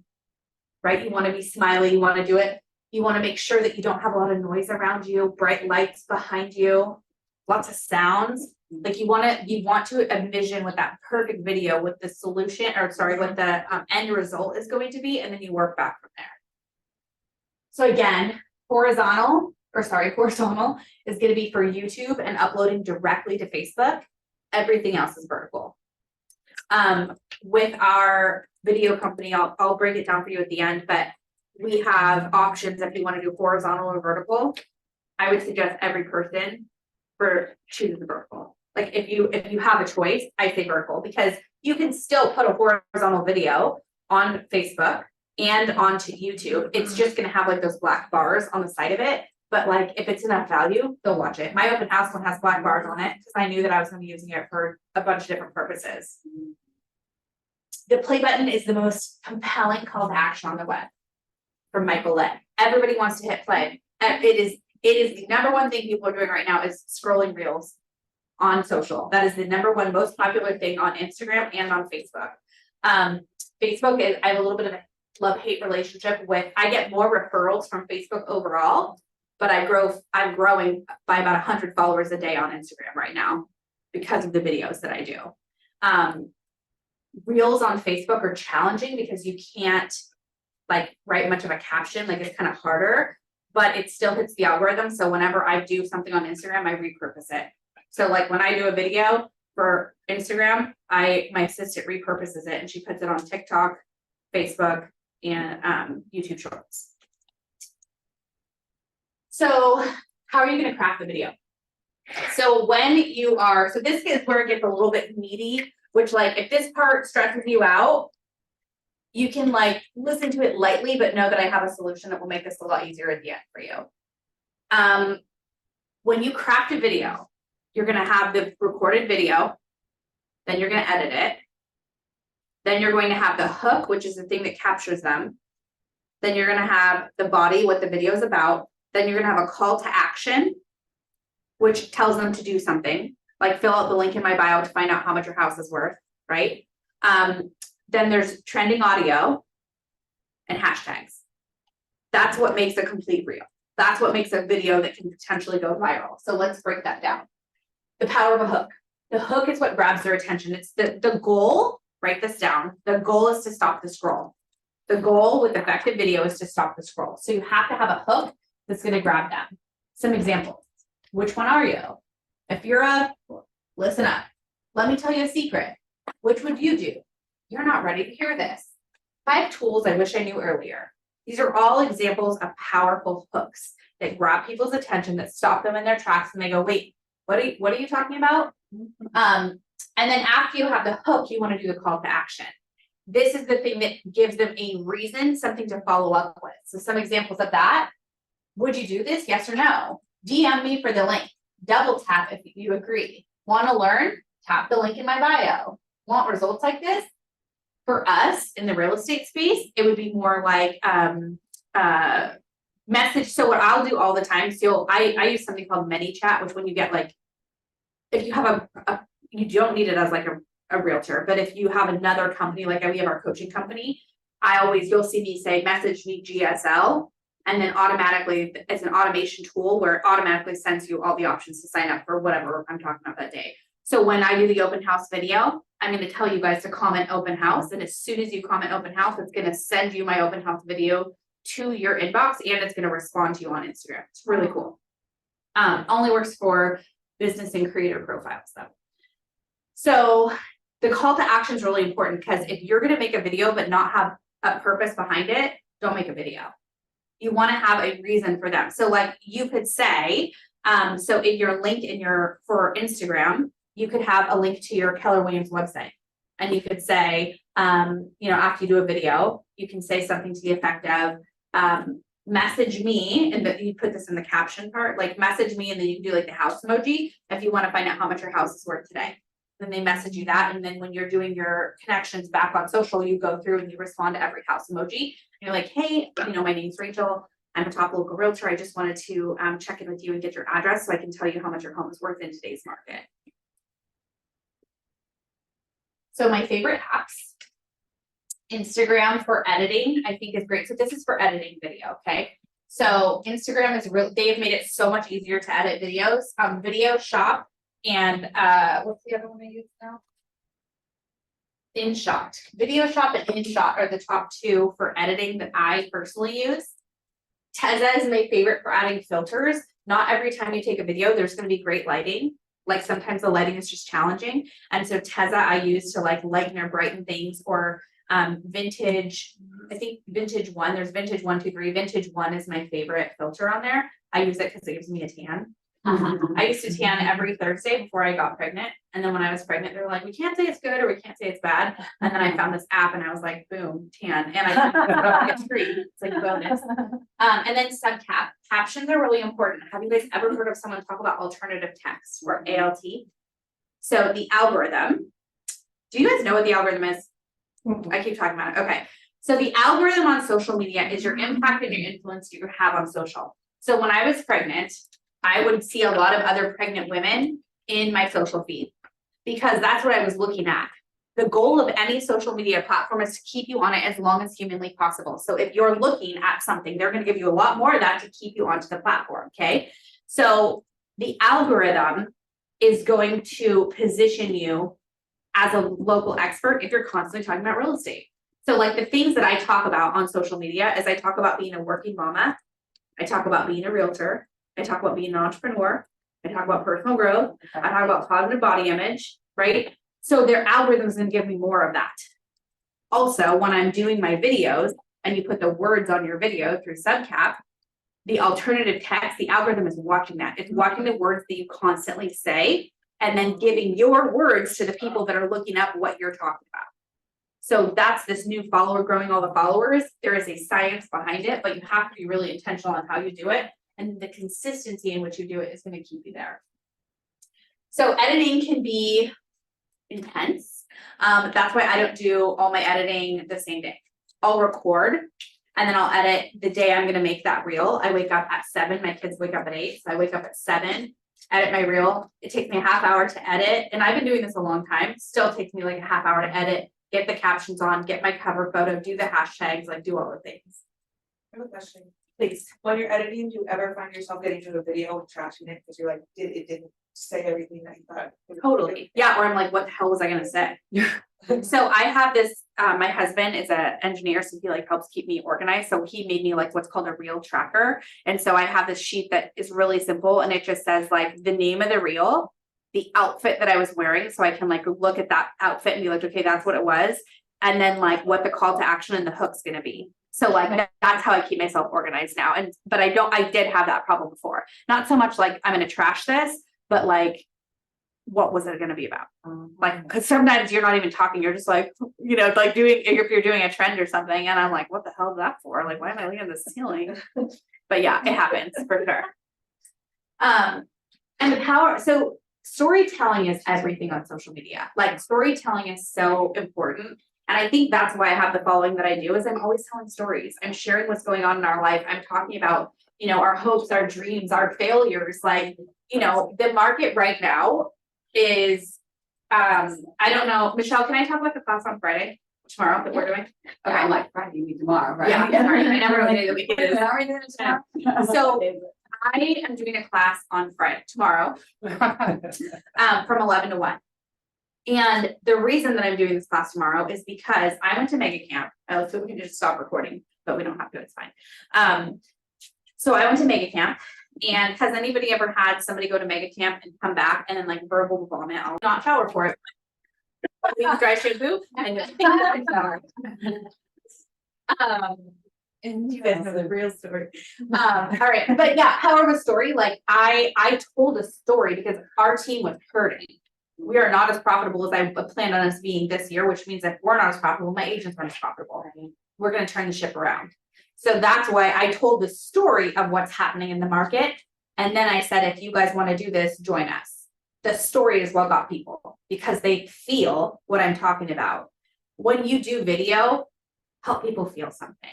right? You want to be smiley, you want to do it. You want to make sure that you don't have a lot of noise around you, bright lights behind you, lots of sounds. Like you want to envision what that perfect video with the solution, or sorry, what the end result is going to be, and then you work back from there. So again, horizontal is going to be for YouTube and uploading directly to Facebook. Everything else is vertical. With our video company, I'll break it down for you at the end, but we have options if you want to do horizontal or vertical. I would suggest every person choose the vertical. Like if you have a choice, I say vertical because you can still put a horizontal video on Facebook and onto YouTube. It's just going to have like those black bars on the side of it. But like if it's enough value, they'll watch it. My open house one has black bars on it because I knew that I was going to be using it for a bunch of different purposes. The play button is the most compelling call to action on the web from Michael Lett. Everybody wants to hit play. It is the number one thing people are doing right now is scrolling reels on social. That is the number one most popular thing on Instagram and on Facebook. Facebook is, I have a little bit of a love-hate relationship with, I get more referrals from Facebook overall, but I'm growing by about 100 followers a day on Instagram right now because of the videos that I do. Reels on Facebook are challenging because you can't like write much of a caption, like it's kind of harder, but it still hits the algorithm. So whenever I do something on Instagram, I repurpose it. So like when I do a video for Instagram, my assistant repurposes it and she puts it on TikTok, Facebook, and YouTube Shorts. So how are you going to craft the video? So this is where it gets a little bit meaty, which like if this part stresses you out, you can like listen to it lightly, but know that I have a solution that will make this a lot easier at the end for you. When you craft a video, you're going to have the recorded video, then you're going to edit it. Then you're going to have the hook, which is the thing that captures them. Then you're going to have the body, what the video is about. Then you're gonna have a call to action, which tells them to do something, like fill out the link in my bio to find out how much your house is worth, right? Then there's trending audio and hashtags. That's what makes a complete reel. That's what makes a video that can potentially go viral. So let's break that down. The power of a hook. The hook is what grabs their attention. It's the goal, write this down. The goal is to stop the scroll. The goal with effective video is to stop the scroll. So you have to have a hook that's going to grab them. Some examples. Which one are you? If you're listen up. Let me tell you a secret. Which would you do? You're not ready to hear this. 5 tools I wish I knew earlier. These are all examples of powerful hooks that grab people's attention, that stop them in their tracks, and they go, wait, what are you talking about? And then after you have the hook, you want to do the call to action. This is the thing that gives them a reason, something to follow up with. So some examples of that. Would you do this? Yes or no? DM me for the link. Double tap if you agree. Want to learn? Tap the link in my bio. Want results like this? For us in the real estate space, it would be more like message. So what I'll do all the time, so I use something called ManyChat, which when you get like, if you have you don't need it as like a realtor, but if you have another company, like we have our coaching company, you'll see me say, message me GSL, and then automatically, it's an automation tool where it automatically sends you all the options to sign up for whatever I'm talking about that day. So when I do the open house video, I'm going to tell you guys to comment open house. And as soon as you comment open house, it's going to send you my open house video to your inbox, and it's going to respond to you on Instagram. It's really cool. Only works for business and creator profiles though. So the call to action is really important, because if you're going to make a video but not have a purpose behind it, don't make a video. You want to have a reason for them. So like you could say, so in your link for Instagram, you could have a link to your Keller Williams website. And you could say, after you do a video, you can say something to the effect of, message me, and you put this in the caption part, like message me, and then you can do like the house emoji if you want to find out how much your house is worth today. Then they message you that, and then when you're doing your connections back on social, you go through and you respond to every house emoji. And you're like, hey, my name's Rachel. I'm a top local realtor. I just wanted to check in with you and get your address so I can tell you how much your home is worth in today's market. So my favorite apps, Instagram for editing, I think is great. So this is for editing video, okay? So Instagram is they have made it so much easier to edit videos. Video Shop and what's the other one I use now? InShot. Video Shop and InShot are the top 2 for editing that I personally use. Tezza is my favorite for adding filters. Not every time you take a video, there's going to be great lighting. Like sometimes the lighting is just challenging. And so Tezza I use to like lighten or brighten things, or vintage, I think vintage 1, there's vintage 1, 2, 3. Vintage 1 is my favorite filter on there. I use it because it gives me a tan. I used to tan every Thursday before I got pregnant. And then when I was pregnant, they were like, we can't say it's good or we can't say it's bad. And then I found this app and I was like, boom, tan. And it's free. It's like a bonus. And then captions are really important. Have you guys ever heard of someone talk about alternative text, or ALT? So the algorithm, do you guys know what the algorithm is? I keep talking about it. Okay. So the algorithm on social media is your impact and your influence you have on social. So when I was pregnant, I would see a lot of other pregnant women in my social feed, because that's what I was looking at. The goal of any social media platform is to keep you on it as long as humanly possible. So if you're looking at something, they're going to give you a lot more of that to keep you onto the platform. Okay. So the algorithm is going to position you as a local expert if you're constantly talking about real estate. So like the things that I talk about on social media is I talk about being a working mama. I talk about being a realtor. I talk about being an entrepreneur. I talk about personal growth. I talk about positive body image, right? So their algorithm is going to give me more of that. Also, when I'm doing my videos and you put the words on your video through subcap, the alternative text, the algorithm is watching that. It's watching the words that you constantly say and then giving your words to the people that are looking up what you're talking about. So that's this new follower growing all the followers. There is a science behind it, but you have to be really intentional on how you do it. And the consistency in which you do it is going to keep you there. So editing can be intense. That's why I don't do all my editing the same day. I'll record And then I'll edit the day I'm gonna make that reel. I wake up at 7, my kids wake up at 8, so I wake up at 7, edit my reel. It takes me a half hour to edit, and I've been doing this a long time. Still takes me like a half hour to edit, get the captions on, get my cover photo, do the hashtags, like do all the things. I have a question. Please. When you're editing, do you ever find yourself getting to the video and trashing it because you're like, it didn't say everything that you thought? Totally. Yeah, or I'm like, what the hell was I gonna say? So I have this, my husband is an engineer, so he like helps keep me organized. So he made me like what's called a reel tracker. And so I have this sheet that is really simple and it just says like the name of the reel, the outfit that I was wearing. So I can like look at that outfit and be like, okay, that's what it was. And then like what the call to action and the hook's gonna be. So like that's how I keep myself organized now. And but I did have that problem before. Not so much like I'm gonna trash this, but like what was it going to be about? Like, because sometimes you're not even talking, you're just like, you know, like if you're doing a trend or something, and I'm like, what the hell is that for? Like, why am I looking at the ceiling? But yeah, it happens for sure. And the power, so storytelling is everything on social media. Like storytelling is so important. And I think that's why I have the following that I do is I'm always telling stories. I'm sharing what's going on in our life. I'm talking about, you know, our hopes, our dreams, our failures. Like, you know, the market right now is I don't know, Michelle, can I talk about the class on Friday, tomorrow that we're doing? Okay, I'm like Friday, you mean tomorrow, right? yeah, sorry, I never really know the week it is. Are we doing it tomorrow? So I am doing a class on Friday, tomorrow, from 11 to 1. And the reason that I'm doing this class tomorrow is because I went to Mega Camp. So we can just stop recording, but we don't have to, it's fine. So I went to Mega Camp. And has anybody ever had somebody go to Mega Camp and come back and then like verbal vomit? I'll not shower for it. We use dry shampoo. And And you guys know the real story. all right, but yeah, power of a story. Like I told a story because our team was hurting. We are not as profitable as I planned on us being this year, which means if we're not as profitable, my agents aren't as profitable. We're going to turn the ship around. So that's why I told the story of what's happening in the market. And then I said, if you guys want to do this, join us. The story is what got people because they feel what I'm talking about. When you do video, help people feel something.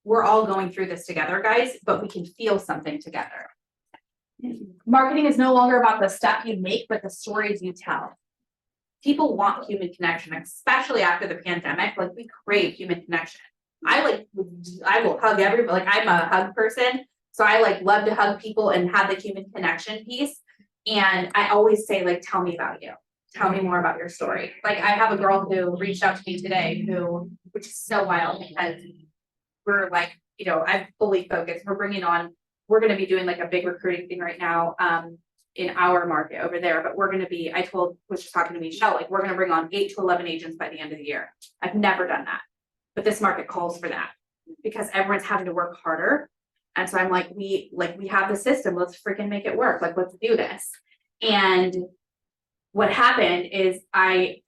We're all going through this together, guys, but we can feel something together. Marketing is no longer about the stuff you make, but the stories you tell. People want human connection, especially after the pandemic. Like we crave human connection. I will hug everybody. Like I'm a hug person. So I like love to hug people and have the human connection piece. And I always say like, tell me about you. Tell me more about your story. Like I have a girl who reached out to me today which is so wild because we're like, you know, I'm fully focused. We're going to be doing like a big recruiting thing right now in our market over there. But was just talking to Michele, like we're going to bring on 8 to 11 agents by the end of the year. I've never done that. But this market calls for that because everyone's having to work harder. And so I'm like, we have the system, let's freaking make it work. Like, let's do this. And what happened is I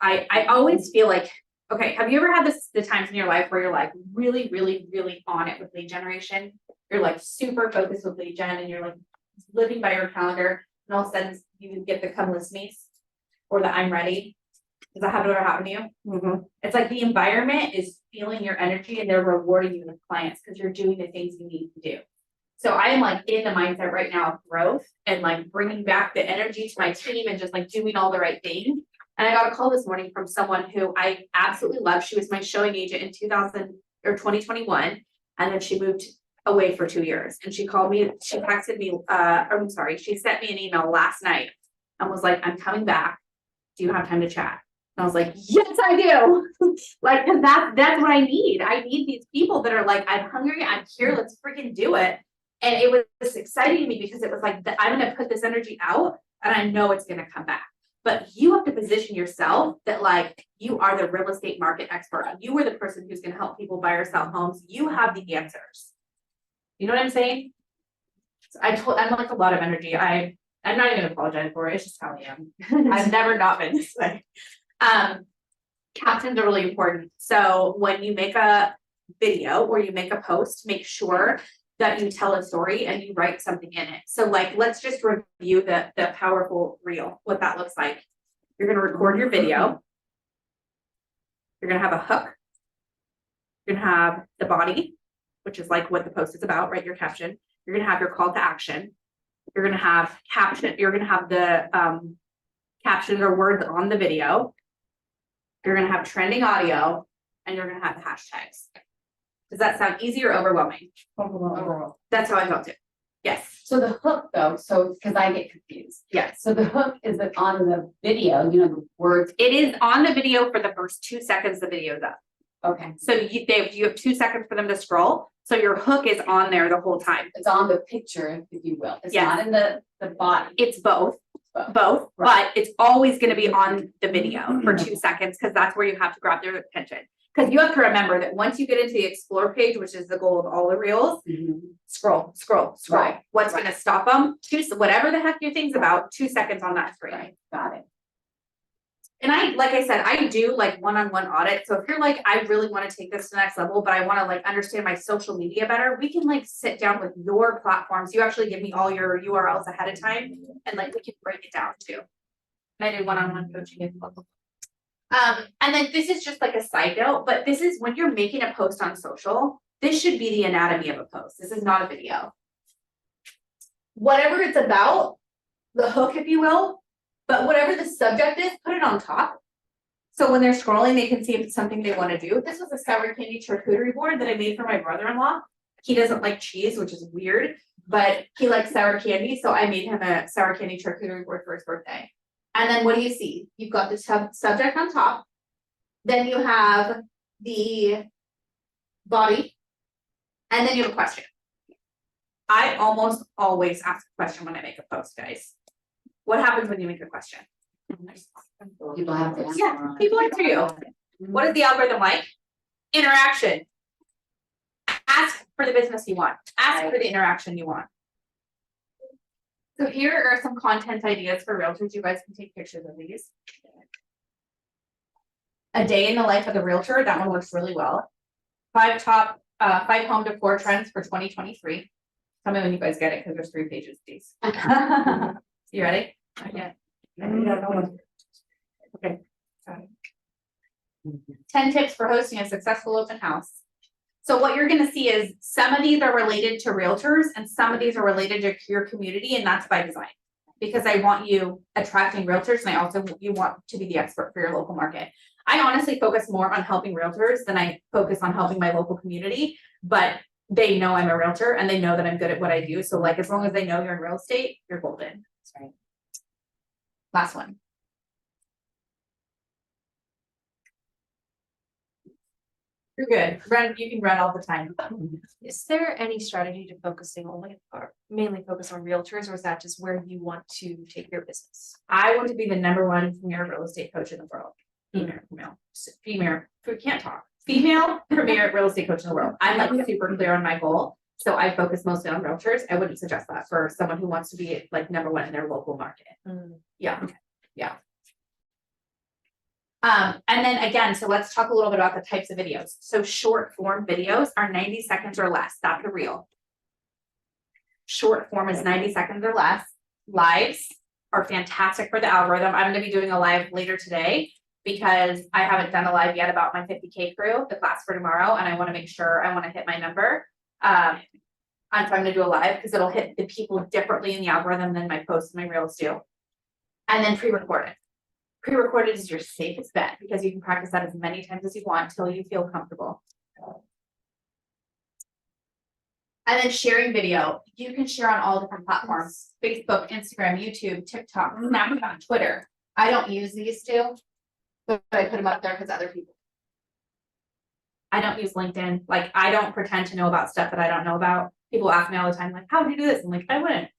always feel like, okay, have you ever had the times in your life where you're like really, really, really on it with lead generation? You're like super focused with lead gen and you're like living by your calendar and all of a sudden you get the come list me's or the I'm ready. Does that ever happen to you? Mm-hmm. It's like the environment is feeling your energy and they're rewarding you with clients because you're doing the things you need to do. So I am like in the mindset right now of growth and like bringing back the energy to my team and just like doing all the right things. And I got a call this morning from someone who I absolutely love. She was my showing agent in 2021. And then she moved away for 2 years. And she called me, she texted me, she sent me an email last night and was like, I'm coming back. Do you have time to chat? And I was like, yes, I do. Like, cause that's what I need. I need these people that are like, I'm hungry, I'm here, let's freaking do it. And it was exciting to me because it was like, I'm going to put this energy out and I know it's going to come back. But you have to position yourself that like, you are the real estate market expert. You are the person who's going to help people buy or sell homes. You have the answers. You know what I'm saying? So I'm like a lot of energy. I'm not even apologizing for it. It's just how I am. I've never not been this way. Captions are really important. So when you make a video or you make a post, make sure that you tell a story and you write something in it. So like, let's just review the powerful reel, what that looks like. You're going to record your video. You're going to have a hook. You're going to have the body. which is like what the post is about, right? Your caption. You're gonna have your call to action. You're gonna have caption. You're gonna have the captions or words on the video. You're gonna have trending audio, and you're gonna have the hashtags. Does that sound easy or overwhelming? Overall. That's how I felt it. Yes. So the hook though, so, cause I get confused. Yes. So the hook is it on the video, the words, It is on the video for the first 2 seconds the video's up. okay, So you have 2 seconds for them to scroll. So your hook is on there the whole time. it's on the picture, if you will, it's Yes. not in the body. It's both, Right. but it's always gonna be on the video for 2 seconds, because that's where you have to grab their attention. Because you have to remember that once you get into the explore page, which is the goal of all the reels, Mhm. scroll. Right. What's gonna stop them? Whatever the heck your thing's about, 2 seconds on that screen. Right, got it. And like I said, I do like one-on-one audit. So if you're like, I really want to take this to the next level, but I want to like understand my social media better, we can like sit down with your platforms. You actually give me all your URLs ahead of time, and like we can break it down too. And I do one-on-one coaching as well. And then this is just like a side note, but this is when you're making a post on social, this should be the anatomy of a post. This is not a video. Whatever it's about, the hook, if you will, but whatever the subject is, put it on top. So when they're scrolling, they can see if it's something they want to do. This was a sour candy charcuterie board that I made for my brother-in-law. He doesn't like cheese, which is weird, but he likes sour candy. So I made him a sour candy charcuterie board for his birthday. And then what do you see? You've got the subject on top. Then you have the body. And then you have a question. I almost always ask a question when I make a post, guys. What happens when you make a question? People have to answer. Yeah, people answer you. What is the algorithm like? Interaction. Ask for the business you want. Ask for the interaction you want. So here are some content ideas for realtors. You guys can take pictures of these. A day in the life of the realtor. That one works really well. 5 home decor trends for 2023. Tell me when you guys get it, because there's 3 pages of these. You ready? Okay. Okay. 10 tips for hosting a successful open house. So what you're gonna see is some of these are related to realtors and some of these are related to your community, and that's by design. Because I want you attracting realtors, and I also you want to be the expert for your local market. I honestly focus more on helping realtors than I focus on helping my local community, but they know I'm a realtor and they know that I'm good at what I do. So like, as long as they know you're in real estate, you're golden. That's right. Last one. You're good. You can run all the time. Is there any strategy to focusing only or mainly focus on realtors, or is that just where you want to take your business? I want to be the #1 premier real estate coach in the world. Female premier real estate coach in the world. I'm like super clear on my goal. So I focus mostly on realtors. I wouldn't suggest that for someone who wants to be like #1 in their local market. Yeah. Yeah. And then again, so let's talk a little bit about the types of videos. So short form videos are 90 seconds or less. That's a reel. Short form is 90 seconds or less. Lives are fantastic for the algorithm. I'm going to be doing a live later today because I haven't done a live yet about my 50K crew, the class for tomorrow. And I want to make sure I want to hit my number. I'm trying to do a live because it'll hit the people differently in the algorithm than my posts and my reels do. And then pre-recorded. Pre-recorded is your safest bet because you can practice that as many times as you want until you feel comfortable. And then sharing video. You can share on all different platforms: Facebook, Instagram, YouTube, TikTok, Snapchat, Twitter. I don't use these two, but I put them up there because other people. I don't use LinkedIn. Like, I don't pretend to know about stuff that I don't know about. People ask me all the time, like, how do you do this? I'm like, I wouldn't.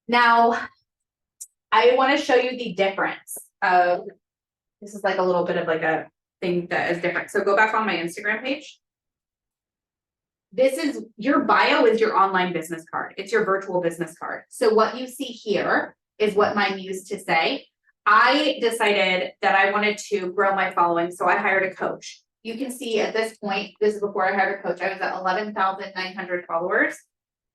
Now, I want to show you the difference of, this is like a little bit of like a thing that is different. So go back on my Instagram page. This is your bio is your online business card. It's your virtual business card. So what you see here is what mine used to say. I decided that I wanted to grow my following, so I hired a coach. You can see at this point, this is before I hired a coach, I was at 11,900 followers.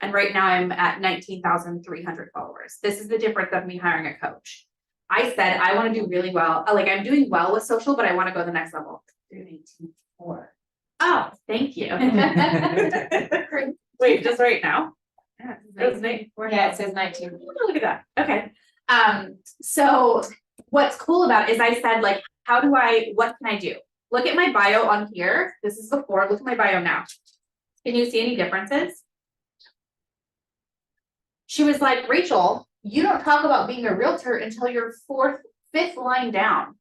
And right now I'm at 19,300 followers. This is the difference of me hiring a coach. I said, I want to do really well. Like I'm doing well with social, but I want to go to the next level. 18.4. Oh, thank you. Wait, just right now? Yeah, Yeah, it says 19. Look at that. Okay. So what's cool about it is I said, like, what can I do? Look at my bio on here. This is before, look at my bio now. Can you see any differences? She was like, Rachel, you don't talk about being a realtor until your fifth line down.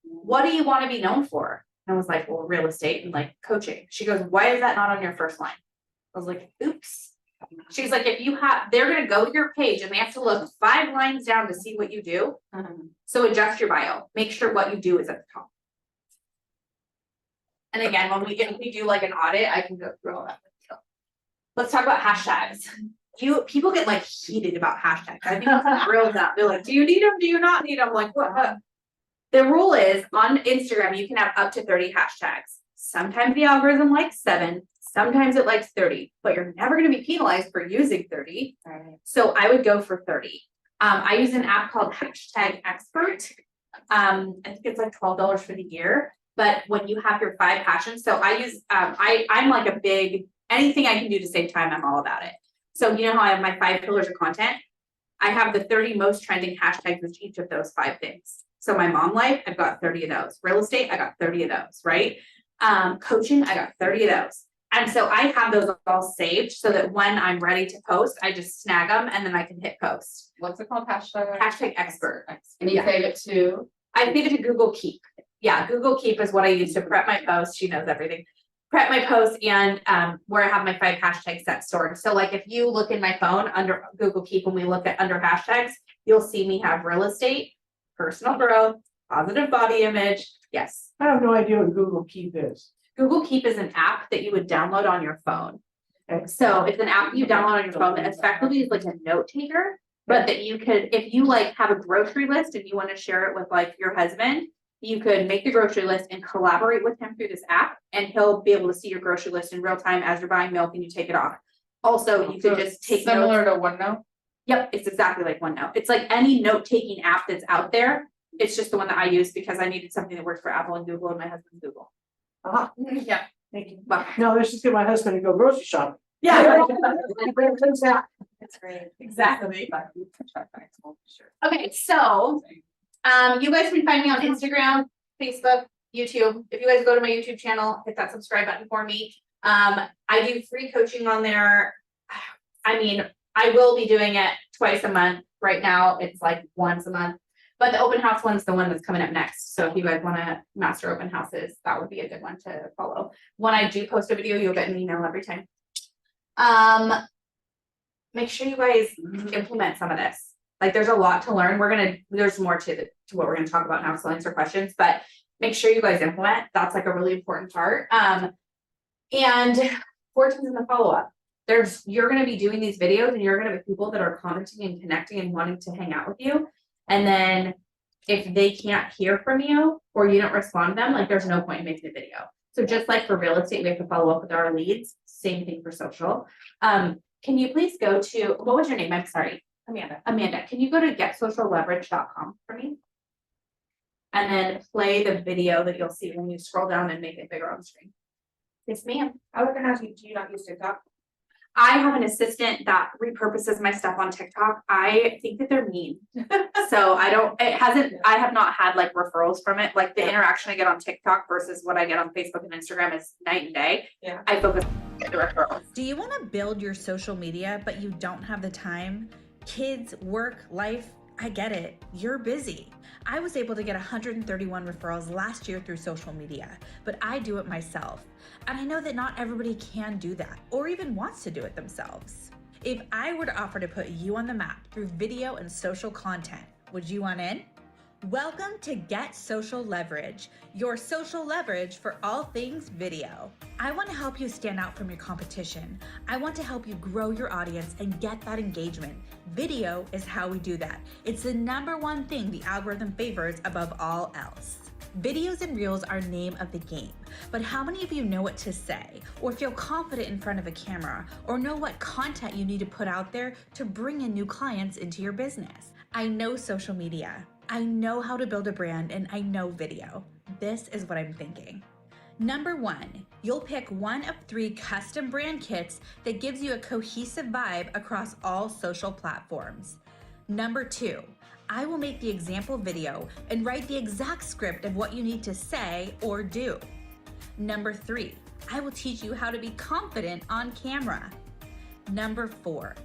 What do you want to be known for? And I was like, well, real estate and like coaching. She goes, why is that not on your first line? I was like, oops. She's like, they're going to go to your page and they have to look 5 lines down to see what you do. So adjust your bio, make sure what you do is at the top. And again, if we do like an audit, I can go through all that with you. Let's talk about hashtags. People get like heated about hashtags. I think it's real up. They're like, do you need them? Do you not need them? Like, what? The rule is on Instagram, you can have up to 30 hashtags. Sometimes the algorithm likes 7, sometimes it likes 30, but you're never going to be penalized for using 30. Right. So I would go for 30. I use an app called Hashtag Expert. I think it's like $12 for the year. But when you have your 5 passions, so I use, I'm like anything I can do to save time, I'm all about it. So you know how I have my 5 pillars of content? I have the 30 most trending hashtags with each of those 5 things. So my mom life, I've got 30 of those. Real estate, I got 30 of those, right? Coaching, I got 30 of those. And so I have those all saved so that when I'm ready to post, I just snag them and then I can hit post. What's it called? Hashtag Expert. And you save it to? I save it to Google Keep. Yeah, Google Keep is what I use to prep my post. She knows everything. Prep my post and where I have my 5 hashtags set stored. So like if you look in my phone under Google Keep, when we look at under hashtags, you'll see me have real estate, personal growth, positive body image. Yes. I have no idea what Google Keep is. Google Keep is an app that you would download on your phone. Okay. So it's an app you download on your phone that effectively is like a note taker, but that you could, if you like have a grocery list and you want to share it with like your husband, you could make the grocery list and collaborate with him through this app, and he'll be able to see your grocery list in real time as you're buying milk and you take it off. Also, you could just take similar notes. to OneNote. Yep, it's exactly like OneNote. It's like any note-taking app that's out there. It's just the one that I use because I needed something that worked for Apple and Google and my husband's Google. Ah, Yeah. thank you. Well, No, let's just get my husband to go grocery shopping. yeah. That's great. Exactly. Okay, so you guys can find me on Instagram, Facebook, YouTube. If you guys go to my YouTube channel, hit that subscribe button for me. I do free coaching on there. I mean, I will be doing it twice a month. Right now, it's like once a month. But the open house one's the one that's coming up next. So if you guys want to master open houses, that would be a good one to follow. When I do post a video, you'll get an email every time. Make sure you guys implement some of this. Like there's a lot to learn. There's more to what we're gonna talk about now, so I'll answer questions, but make sure you guys implement. That's like a really important part. And 14 in the follow-up. You're gonna be doing these videos and you're gonna have people that are commenting and connecting and wanting to hang out with you. And then if they can't hear from you or you don't respond to them, like there's no point in making a video. So just like for real estate, we have to follow up with our leads. Same thing for social. Can you please go to, what was your name? I'm sorry. Amanda, can you go to getsocialleverage.com for me? And then play the video that you'll see when you scroll down and make it bigger on the screen. Yes, ma'am. I was gonna ask you, do you not use TikTok? I have an assistant that repurposes my stuff on TikTok. I think that they're mean. So I have not had like referrals from it. Like the interaction I get on TikTok versus what I get on Facebook and Instagram is night and day. Yeah. I focus on the referrals. Do you want to build your social media, but you don't have the time? Kids, work, life, I get it. You're busy. I was able to get 131 referrals last year through social media, but I do it myself. And I know that not everybody can do that or even wants to do it themselves. If I were to offer to put you on the map through video and social content, would you want in? Welcome to Get Social Leverage, your social leverage for all things video. I want to help you stand out from your competition. I want to help you grow your audience and get that engagement. Video is how we do that. It's the #1 thing the algorithm favors above all else. Videos and reels are name of the game, but how many of you know what to say or feel confident in front of a camera or know what content you need to put out there to bring in new clients into your business? I know social media. I know how to build a brand and I know video. This is what I'm thinking. Number 1, you'll pick one of 3 custom brand kits that gives you a cohesive vibe across all social platforms. Number 2, I will make the example video and write the exact script of what you need to say or do. Number 3, I will teach you how to be confident on camera. Number 4,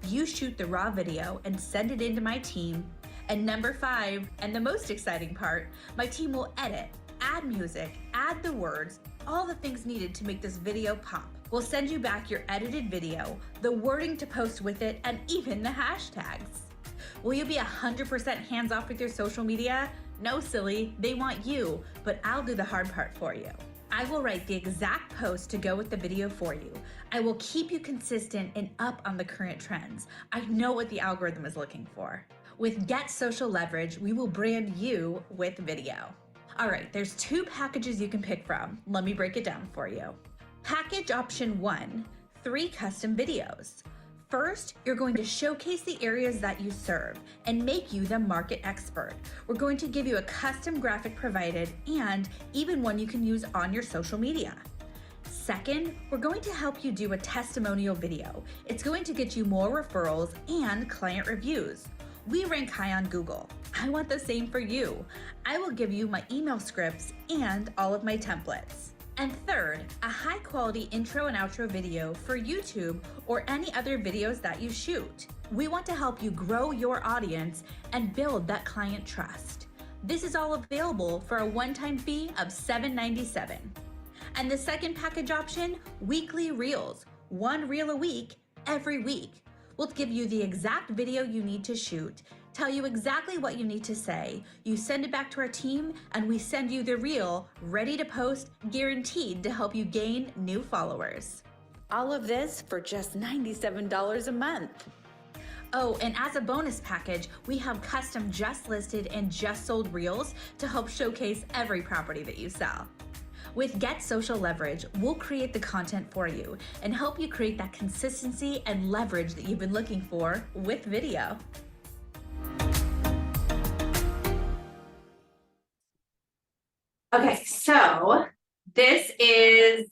you shoot the raw video and send it into my team. And number 5, and the most exciting part, my team will edit, add music, add the words, all the things needed to make this video pop. We'll send you back your edited video, the wording to post with it, and even the hashtags. Will you be 100% hands-off with your social media? No, silly, they want you, but I'll do the hard part for you. I will write the exact post to go with the video for you. I will keep you consistent and up on the current trends. I know what the algorithm is looking for. With Get Social Leverage, we will brand you with video. All right, there's 2 packages you can pick from. Let me break it down for you. Package option 1, 3 custom videos. First, you're going to showcase the areas that you serve and make you the market expert. We're going to give you a custom graphic provided and even one you can use on your social media. Second, we're going to help you do a testimonial video. It's going to get you more referrals and client reviews. We rank high on Google. I want the same for you. I will give you my email scripts and all of my templates. And third, a high quality intro and outro video for YouTube or any other videos that you shoot. We want to help you grow your audience and build that client trust. This is all available for a one-time fee of $7.97. And the second package option, weekly reels, 1 reel a week, every week. We'll give you the exact video you need to shoot, tell you exactly what you need to say, you send it back to our team, and we send you the reel ready to post, guaranteed to help you gain new followers. All of this for just $97 a month. Oh, and as a bonus package, we have custom just listed and just sold reels to help showcase every property that you sell. With Get Social Leverage, we'll create the content for you and help you create that consistency and leverage that you've been looking for with video. Okay, so this is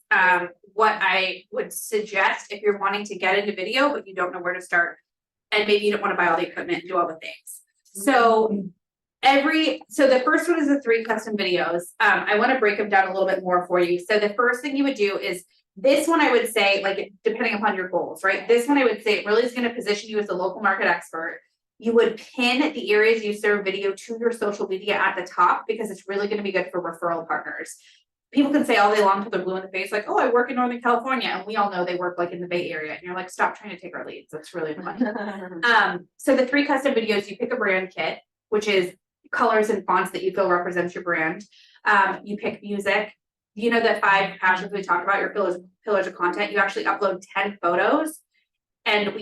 what I would suggest if you're wanting to get into video, but you don't know where to start. And maybe you don't want to buy all the equipment and do all the things. So the first one is the 3 custom videos. I want to break them down a little bit more for you. So the first thing you would do is this one, I would say, like, depending upon your goals, right? This one, I would say, it really is going to position you as a local market expert. You would pin the areas you serve video to your social media at the top because it's really going to be good for referral partners. People can say all day long till they're blue in the face, like, oh, I work in Northern California. And we all know they work like in the Bay Area. And you're like, stop trying to take our leads. That's really funny. So the 3 custom videos, you pick a brand kit, which is colors and fonts that you feel represents your brand. You pick music. You know, the 5 passions we talked about, your pillars of content, you actually upload 10 photos. And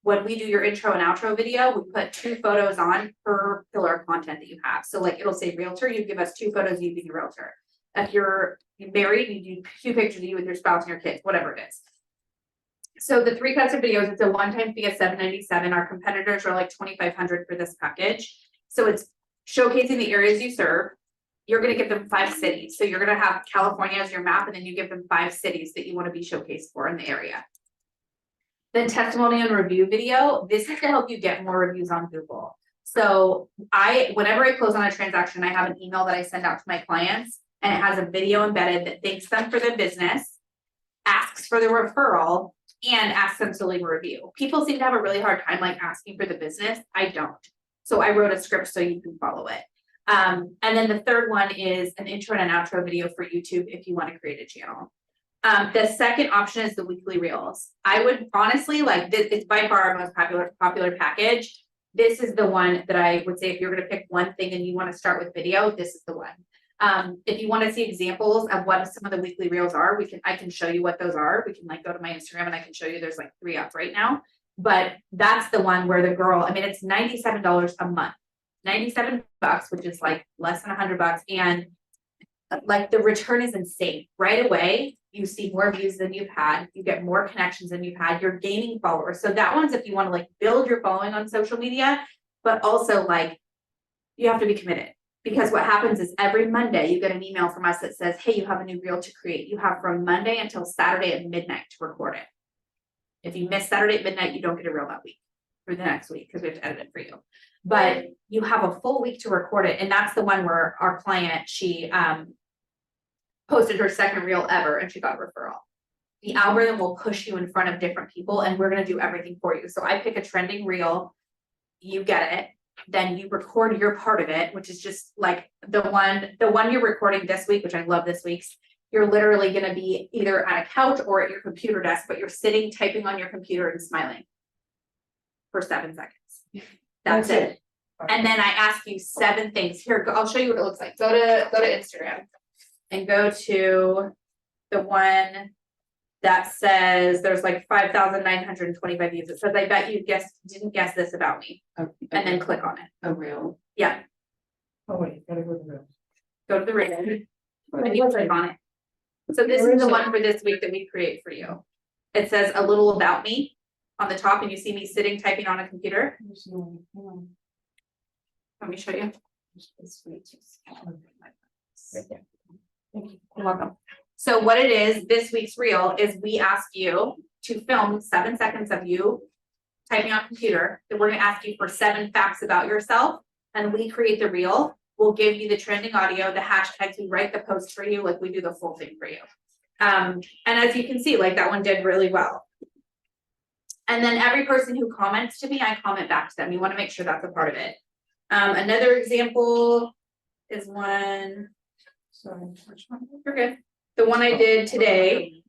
when we do your intro and outro video, we put 2 photos on per pillar of content that you have. So like it'll say realtor, you give us 2 photos of you being a realtor. If you're married, you do 2 pictures of you with your spouse and your kids, whatever it is. So the 3 custom videos, it's a one-time fee of $7.97. Our competitors are like $2,500 for this package. So it's showcasing the areas you serve. You're going to give them 5 cities. So you're going to have California as your map, and then you give them 5 cities that you want to be showcased for in the area. Then testimonial and review video. This is to help you get more reviews on Google. So whenever I close on a transaction, I have an email that I send out to my clients, and it has a video embedded that thanks them for their business, asks for the referral, and asks them to leave a review. People seem to have a really hard time like asking for the business. I don't. So I wrote a script so you can follow it. And then the third one is an intro and an outro video for YouTube if you want to create a channel. The second option is the weekly reels. I would honestly like this. It's by far our most popular package. This is the one that I would say if you're going to pick one thing and you want to start with video, this is the one. If you want to see examples of what some of the weekly reels are, I can show you what those are. We can like go to my Instagram and I can show you there's like 3 up right now. But that's the one where the girl, I mean, it's $97 a month, $97, which is like less than $100. And like the return is insane. Right away, you see more views than you've had. You get more connections than you've had. You're gaining followers. So that one's if you want to like build your following on social media, but also like You have to be committed. Because what happens is every Monday you get an email from us that says, hey, you have a new reel to create. You have from Monday until Saturday at midnight to record it. If you miss Saturday at midnight, you don't get a reel that week for the next week because we have to edit it for you. But you have a full week to record it. And that's the one where our client, she posted her second reel ever and she got a referral. The algorithm will push you in front of different people and we're going to do everything for you. So I pick a trending reel, you get it. Then you record your part of it, which is just like the one you're recording this week, which I love this week's. You're literally going to be either on a couch or at your computer desk, but you're sitting, typing on your computer and smiling for 7 seconds. That's it. And then I ask you 7 things. Here, I'll show you what it looks like. Go to Instagram and go to the one that says there's like 5,925 views. It says, I bet you didn't guess this about me. And then click on it. A reel. Yeah, Oh, wait, gotta go to the. go to the reel. And you click on it. So this is the one for this week that we create for you. It says a little about me on the top and you see me sitting typing on a computer. Let me show you. Right there. You're welcome. So what it is, this week's reel is we ask you to film 7 seconds of you typing on a computer. Then we're gonna ask you for 7 facts about yourself and we create the reel. We'll give you the trending audio, the hashtags, we write the post for you, like we do the full thing for you. And as you can see, like that one did really well. And then every person who comments to me, I comment back to them. We wanna make sure that's a part of it. Another example is one, sorry, which one? You're good. The one I did today,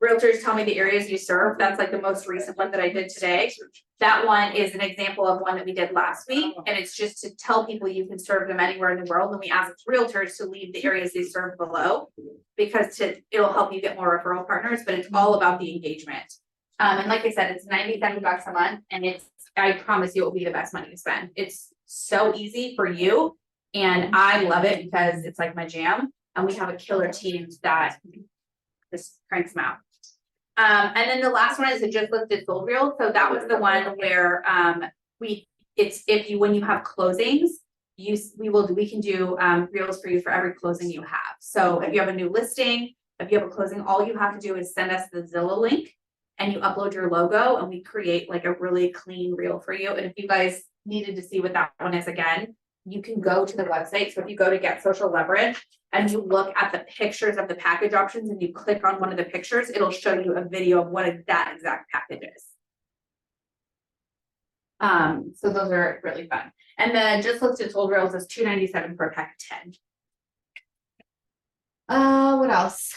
realtors tell me the areas you serve. That's like the most recent one that I did today. That one is an example of one that we did last week. And it's just to tell people you can serve them anywhere in the world. And we ask realtors to leave the areas they serve below because it'll help you get more referral partners, but it's all about the engagement. And like I said, it's $97 a month and I promise you it will be the best money to spend. It's so easy for you. And I love it because it's like my jam. And we have a killer team that just cranks them out. And then the last one is a just listed sold reel. So that was the one where when you have closings, we can do reels for you for every closing you have. So if you have a new listing, if you have a closing, all you have to do is send us the Zillow link and you upload your logo and we create like a really clean reel for you. And if you guys needed to see what that one is again, you can go to the website. So if you go to Get Social Leverage and you look at the pictures of the package options and you click on one of the pictures, it'll show you a video of what that exact package is. So those are really fun. And then just listed sold reels is $297 for a pack of 10. What else?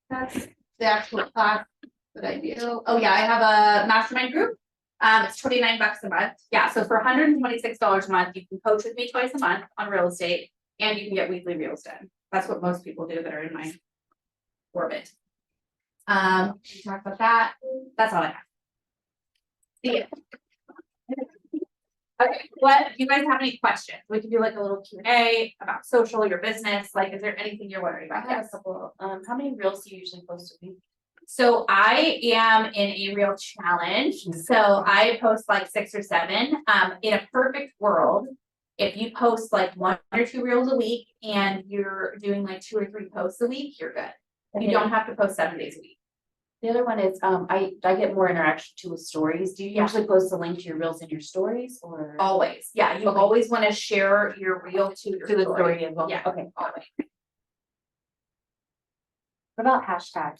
That's the actual class that I do. Oh yeah, I have a mastermind group. It's $29 a month. Yeah, so for $126 a month, you can coach with me twice a month on real estate and you can get weekly reels done. That's what most people do that are in my orbit. We talk about that. That's all I have. See ya. Okay, what, do you guys have any questions? We can do like a little Q&A about social, your business. Like, is there anything you're wondering about? I have a couple, how many reels do you usually post a week? So I am in a reel challenge. So I post like 6 or 7. In a perfect world, if you post like 1 or 2 reels a week and you're doing like 2 or 3 posts a week, you're good. You don't have to post 7 days a week. The other one is, I get more interaction too with stories. Do you usually post a link to your reels in your stories or? Always. Yeah, you always want to share your reel to your To the story as well. Yeah, Okay. always. What about hashtags?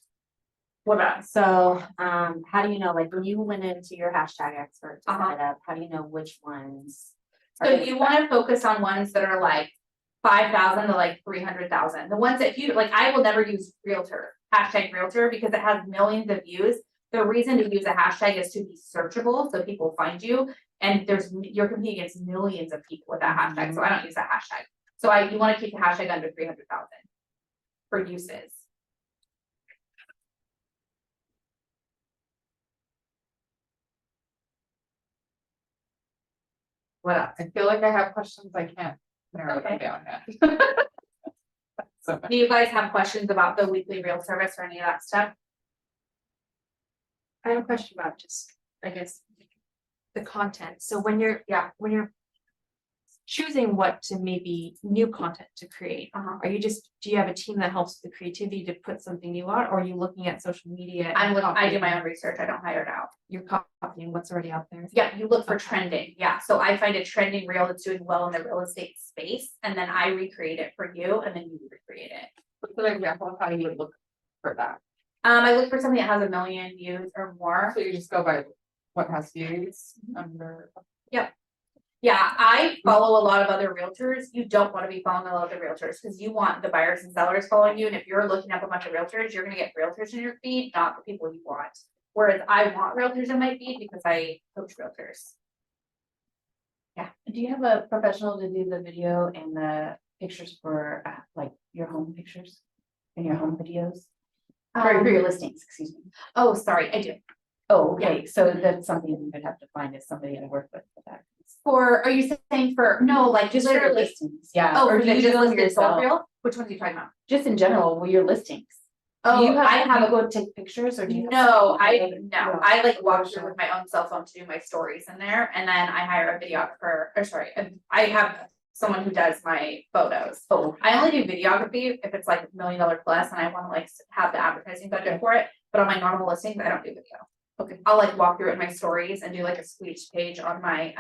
What about? So, how do you know, like when you went into your hashtag expert to set it up, how do you know which ones? So you want to focus on ones that are like 5,000 to like 300,000. The ones that you like, I will never use hashtag realtor because it has millions of views. The reason to use a hashtag is to be searchable so people find you. And you're competing against millions of people with that hashtag. So I don't use that hashtag. So you want to keep the hashtag under 300,000 for uses. What else? I feel like I have questions I can't narrow them down yet. So, Do you guys have questions about the weekly reel service or any of that stuff? I have a question about just, I guess, the content. So when you're choosing what to maybe new content to create. Uh-huh. Do you have a team that helps with the creativity to put something new out, or are you looking at social media? and I do my copying? own research, I don't hire it out. You're copying what's already out there. Yeah, you look for Okay. trending, yeah, so I find a trending reel that's doing well in the real estate space, and then I recreate it for you, and then you recreate it. What's an example of how you would look for that? I look for something that has 1 million views or more. So you just go by what has views under. Yeah, I follow a lot of other realtors. You don't want to be following a lot of the realtors because you want the buyers and sellers following you. And if you're looking up a bunch of realtors, you're gonna get realtors in your feed, not the people you want. Whereas I want realtors in my feed because I coach realtors. Do you have a professional to do the video and the pictures for like your home pictures and your home videos? For your listings, excuse me. Oh, sorry, I do. Oh, okay, so that's something you would have to find is somebody to work with for that. Are you saying for, no, like Just for your literally, listings, yeah. oh, Or for do the you just do them listed sold yourself? reel? Which ones are you talking about? Just in general, with your listings. Oh, Do you I have you a go take pictures or do you? have No, something- I like walk through with my own cell phone to do my stories in there, and then I hire a videographer, or sorry, I have someone who does my photos. Oh, I only do videography if it's like $1 million plus and I wanna like have the advertising budget for it, but on my normal listings, I don't do video. Okay, I'll like walk through it in my stories and do like a squeeze page on my,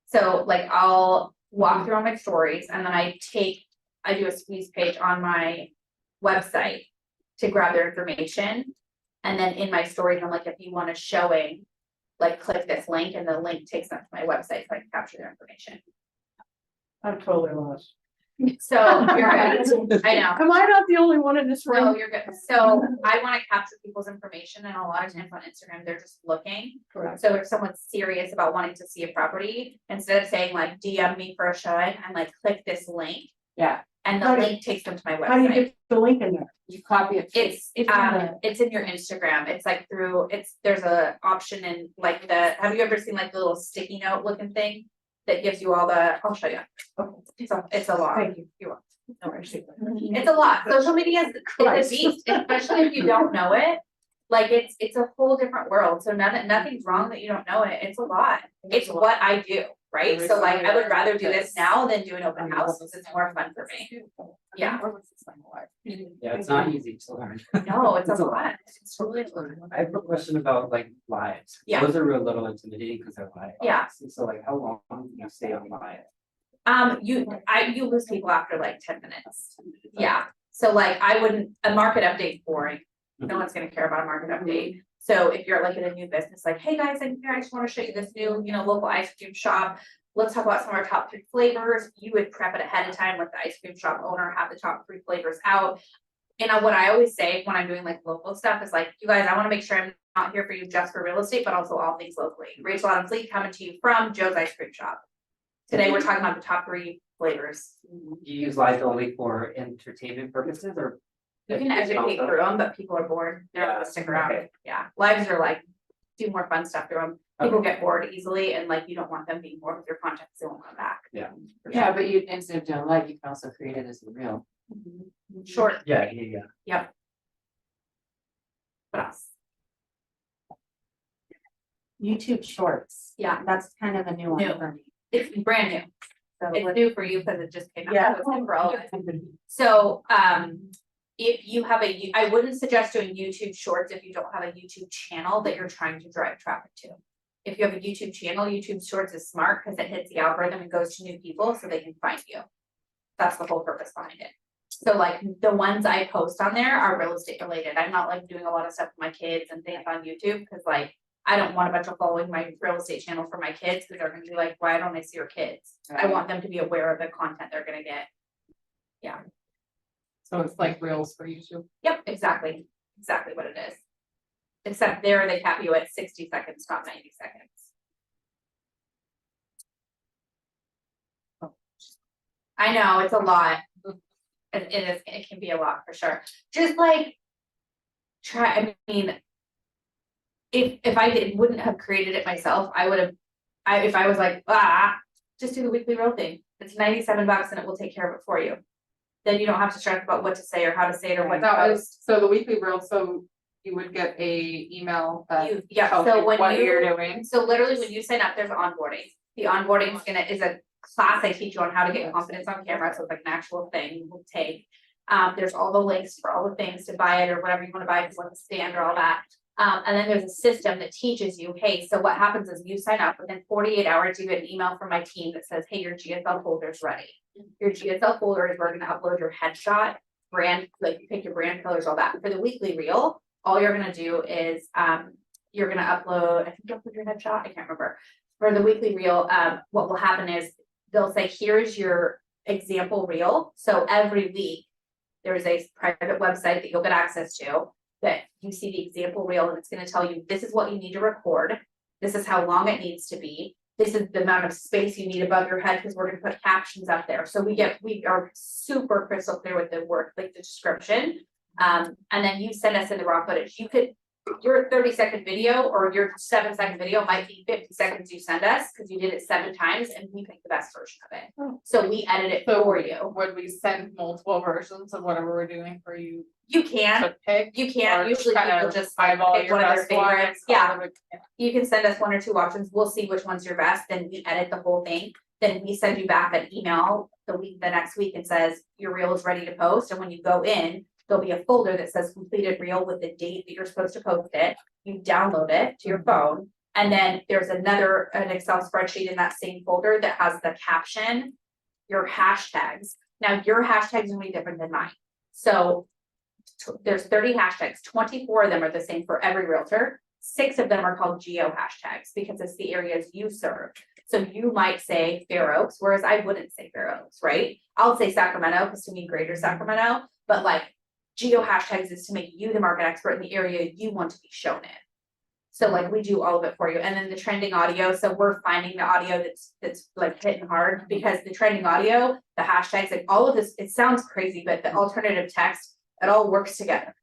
so like I'll walk through on my stories and then I do a squeeze page on my website to grab their information. And then in my stories, I'm like, if you want a showing, like click this link and the link takes them to my website so I can capture their information. I'm totally lost. So you're good. I know. Am I not the only one in this No, room? you're good. So I want to capture people's information and a lot of times on Instagram, they're just looking. Correct. So if someone's serious about wanting to see a property, instead of saying like DM me for a showing, I'm like, click this link. Yeah. And the How do you- link takes them to my How do you website. get the link in there? You copy it. It's in your Instagram. It's like there's a option in like have you ever seen like the little sticky note looking thing? That gives you all I'll show you. It's a lot. Thank you. You're welcome. No, actually. It's a lot. Social media is it's a beast, especially if you don't know it. Like it's a whole different world. So nothing's wrong that you don't know it. It's a lot. It's what I do, right? So like I would rather do this now than do an open house because it's more fun for me. Yeah. Yeah, it's not easy to learn. No, it's It's a a lot. I have a question about like lives. Yeah. Those are real little intimidating because they're live. Yeah. So like how long do you stay on live? You lose people after like 10 minutes. Yeah, so like a market update boring. No one's gonna care about a market update. So if you're like in a new business, like, hey guys, I'm here, I just wanna show you this new, local ice cream shop. Let's talk about some of our top 3 flavors. You would prep it ahead of time with the ice cream shop owner, have the top 3 flavors out. And what I always say when I'm doing like local stuff is like, you guys, I wanna make sure I'm not here for you just for real estate, but also all things locally. Rachel Adams Lee coming to you from Joe's Ice Cream Shop. Today, we're talking about the top 3 flavors. Do you use live only for entertainment purposes or? You can educate through them, but people are bored. They're not gonna stick around. Okay. Yeah, lives are like, do more fun stuff through them. People get bored easily and like, you don't want them being bored with your content, so they won't come back. Yeah. yeah, but you, instead of doing live, you can also create it as a reel. Short, Yeah. what else? YouTube Shorts. Yeah. That's kind of a new one New. for me. It's brand new. So It's new for you because it just came out. Yeah. So it's new for all of us. So, if you have I wouldn't suggest doing YouTube Shorts if you don't have a YouTube channel that you're trying to drive traffic to. If you have a YouTube channel, YouTube Shorts is smart because it hits the algorithm and goes to new people so they can find you. That's the whole purpose behind it. So like the ones I post on there are real estate related. I'm not like doing a lot of stuff with my kids and things on YouTube because like I don't want a bunch of following my real estate channel for my kids because they're gonna be like, why don't I see your kids? I want them to be aware of the content they're gonna get. Yeah. So it's like reels for YouTube. Yep, exactly what it is. Except there they cap you at 60 seconds, not 90 seconds. I know, it's a lot. It can be a lot for sure. Just like I mean, if I wouldn't have created it myself, if I was like, just do the weekly reel thing. It's $97 and it will take care of it for you. Then you don't have to stress about what to say or how to say it or what to That post. was, so the weekly reel, so you would get a email that Yeah, tells so you when what you- you're doing. So literally when you sign up, there's onboarding. The onboarding is class I teach you on how to get confidence on camera, so it's like an actual thing we'll take. There's all the links for all the things to buy it or whatever you wanna buy, if you want to stand or all that. And then there's a system that teaches you, hey, so what happens is you sign up, within 48 hours, you get an email from my team that says, hey, your GSL folder's ready. Your GSL folder is where we're gonna upload your headshot, brand, like you pick your brand colors, all that. For the weekly reel, all you're gonna do is, you're gonna upload, I think you upload your headshot, I can't remember. For the weekly reel, what will happen is they'll say, here's your example reel. So every week, there's a private website that you'll get access to that you see the example reel, and it's gonna tell you, this is what you need to record. This is how long it needs to be. This is the amount of space you need above your head, because we're gonna put captions up there. So we are super crystal clear with the work, like the description. And then you send us in the raw footage. Your 30-second video or your 7-second video might be 50 seconds you send us, because you did it 7 times and we pick the best version of it. So we edit it for you. Would we send multiple versions of whatever we're doing for you You can, to pick? you can, Or usually kind people of just like eyeball pick your one of their best ones, favorites, yeah. all of it? You can send us 1 or 2 options, we'll see which one's your best, then we edit the whole thing. Then we send you back an email the next week and says, your reel is ready to post, and when you go in, there'll be a folder that says completed reel with the date that you're supposed to post it. You download it to your phone, and then there's an Excel spreadsheet in that same folder that has the caption, your hashtags. Now, your hashtags are gonna be different than mine. So there's 30 hashtags, 24 of them are the same for every realtor. 6 of them are called geo hashtags because it's the areas you serve. So you might say Fair Oaks, whereas I wouldn't say Fair Oaks, right? I'll say Sacramento, because to me, greater Sacramento, but like geo hashtags is to make you the market expert in the area you want to be shown in. So like we do all of it for you. And then the trending audio, so we're finding the audio that's like hitting hard, because the trending audio, the hashtags, like all of this, it sounds crazy, but the alternative text, it all works together.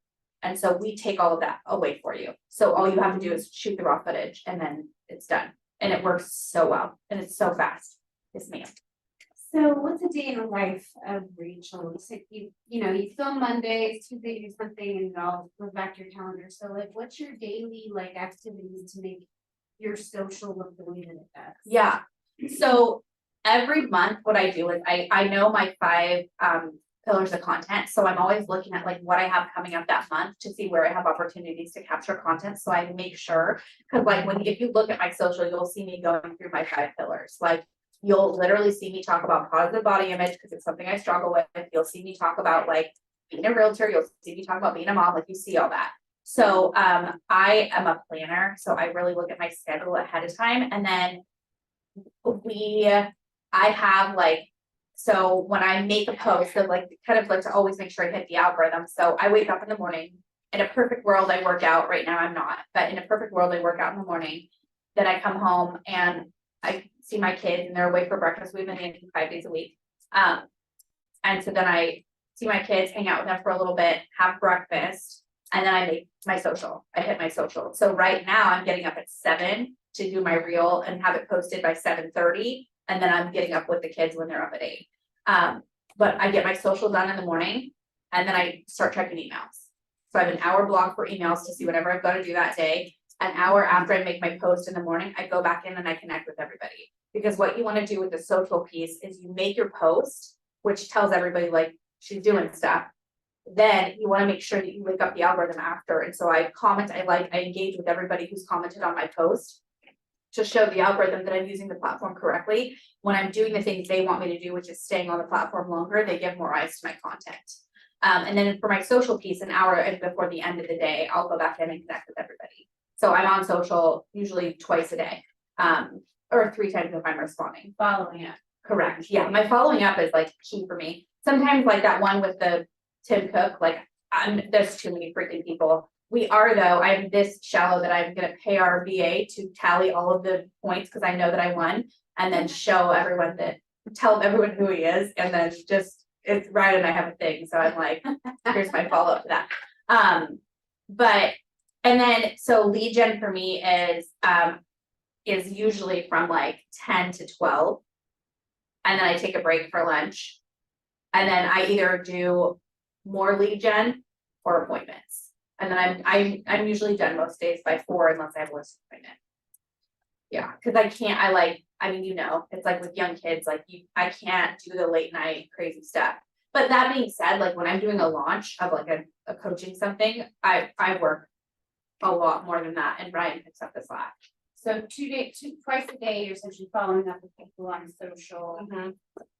And so we take all of that away for you. So all you have to do is shoot the raw footage and then it's done. And it works so well and it's so fast. Yes, ma'am. So what's a day in the life of Rachel? It's like you film Mondays, Tuesday you do something, and it all goes back to your calendar. So like, what's your daily like activities to make your social look the way that it does? Yeah. So every month what I do is I know my 5 pillars of content. So I'm always looking at like what I have coming up that month to see where I have opportunities to capture content. So I make sure, because like if you look at my social, you'll see me going through my 5 pillars. Like you'll literally see me talk about positive body image because it's something I struggle with. You'll see me talk about like being a realtor. You'll see me talk about being a mom. Like you see all that. So I am a planner. So I really look at my schedule ahead of time. And then I have like, so when I make a post, so like kind of like to always make sure I hit the algorithm. So I wake up in the morning. In a perfect world, I work out. Right now I'm not, but in a perfect world, I work out in the morning. Then I come home and I see my kids and they're away for breakfast. We've been in 5 days a week. And so then I see my kids, hang out with them for a little bit, have breakfast, and then I make my social. I hit my social. So right now I'm getting up at 7 to do my reel and have it posted by 7:30. And then I'm getting up with the kids when they're up at 8. But I get my social done in the morning and then I start checking emails. So I have an hour block for emails to see whatever I've got to do that day. An hour after I make my post in the morning, I go back in and I connect with everybody. Because what you want to do with the social piece is you make your post, which tells everybody like she's doing stuff. Then you want to make sure that you wake up the algorithm after. And so I comment, I engage with everybody who's commented on my post to show the algorithm that I'm using the platform correctly. When I'm doing the things they want me to do, which is staying on the platform longer, they give more eyes to my content. And then for my social piece, an hour before the end of the day, I'll go back in and connect with everybody. So I'm on social usually twice a day, or 3 times if I'm responding. Following it. Correct. Yeah, my following up is like key for me. Sometimes like that one with the Tim Cook, like there's too many freaking people. We are though, I'm this shallow that I'm gonna pay our VA to tally all of the points because I know that I won, and then show everyone tell everyone who he is, and then just it's right and I have a thing. So I'm like, here's my follow-up to that. And then so lead gen for me is usually from like 10 to 12. And then I take a break for lunch. And then I either do more lead gen or appointments. And then I'm usually done most days by 4 unless I have a list appointment. Yeah, because I I mean, it's like with young kids, like I can't do the late night crazy stuff. But that being said, like when I'm doing a launch of like a coaching something, I work a lot more than that, and Ryan picks up the slack. So twice a day, you're essentially following up with people on social.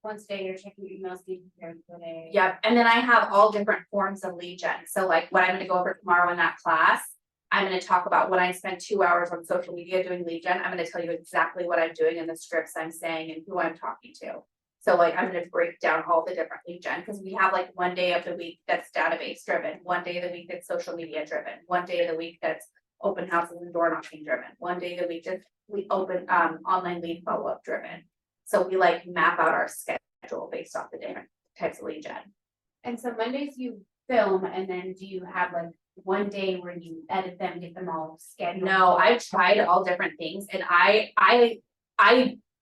Once a day, you're checking emails, being prepared for the day. Yep, and then I have all different forms of lead gen. So like what I'm gonna go over tomorrow in that class, I'm gonna talk about when I spend 2 hours on social media doing lead gen. I'm gonna tell you exactly what I'm doing and the scripts I'm saying and who I'm talking to. So like I'm gonna break down all the different lead gen, because we have like one day of the week that's database driven, one day of the week that's social media driven, one day of the week that's open houses and door knocking driven, one day of the week just we open online lead follow-up driven. So we like map out our schedule based off the different types of lead gen. And so Mondays you film, and then do you have like one day where you edit them, get them all scheduled? No, I've tried all different things, and I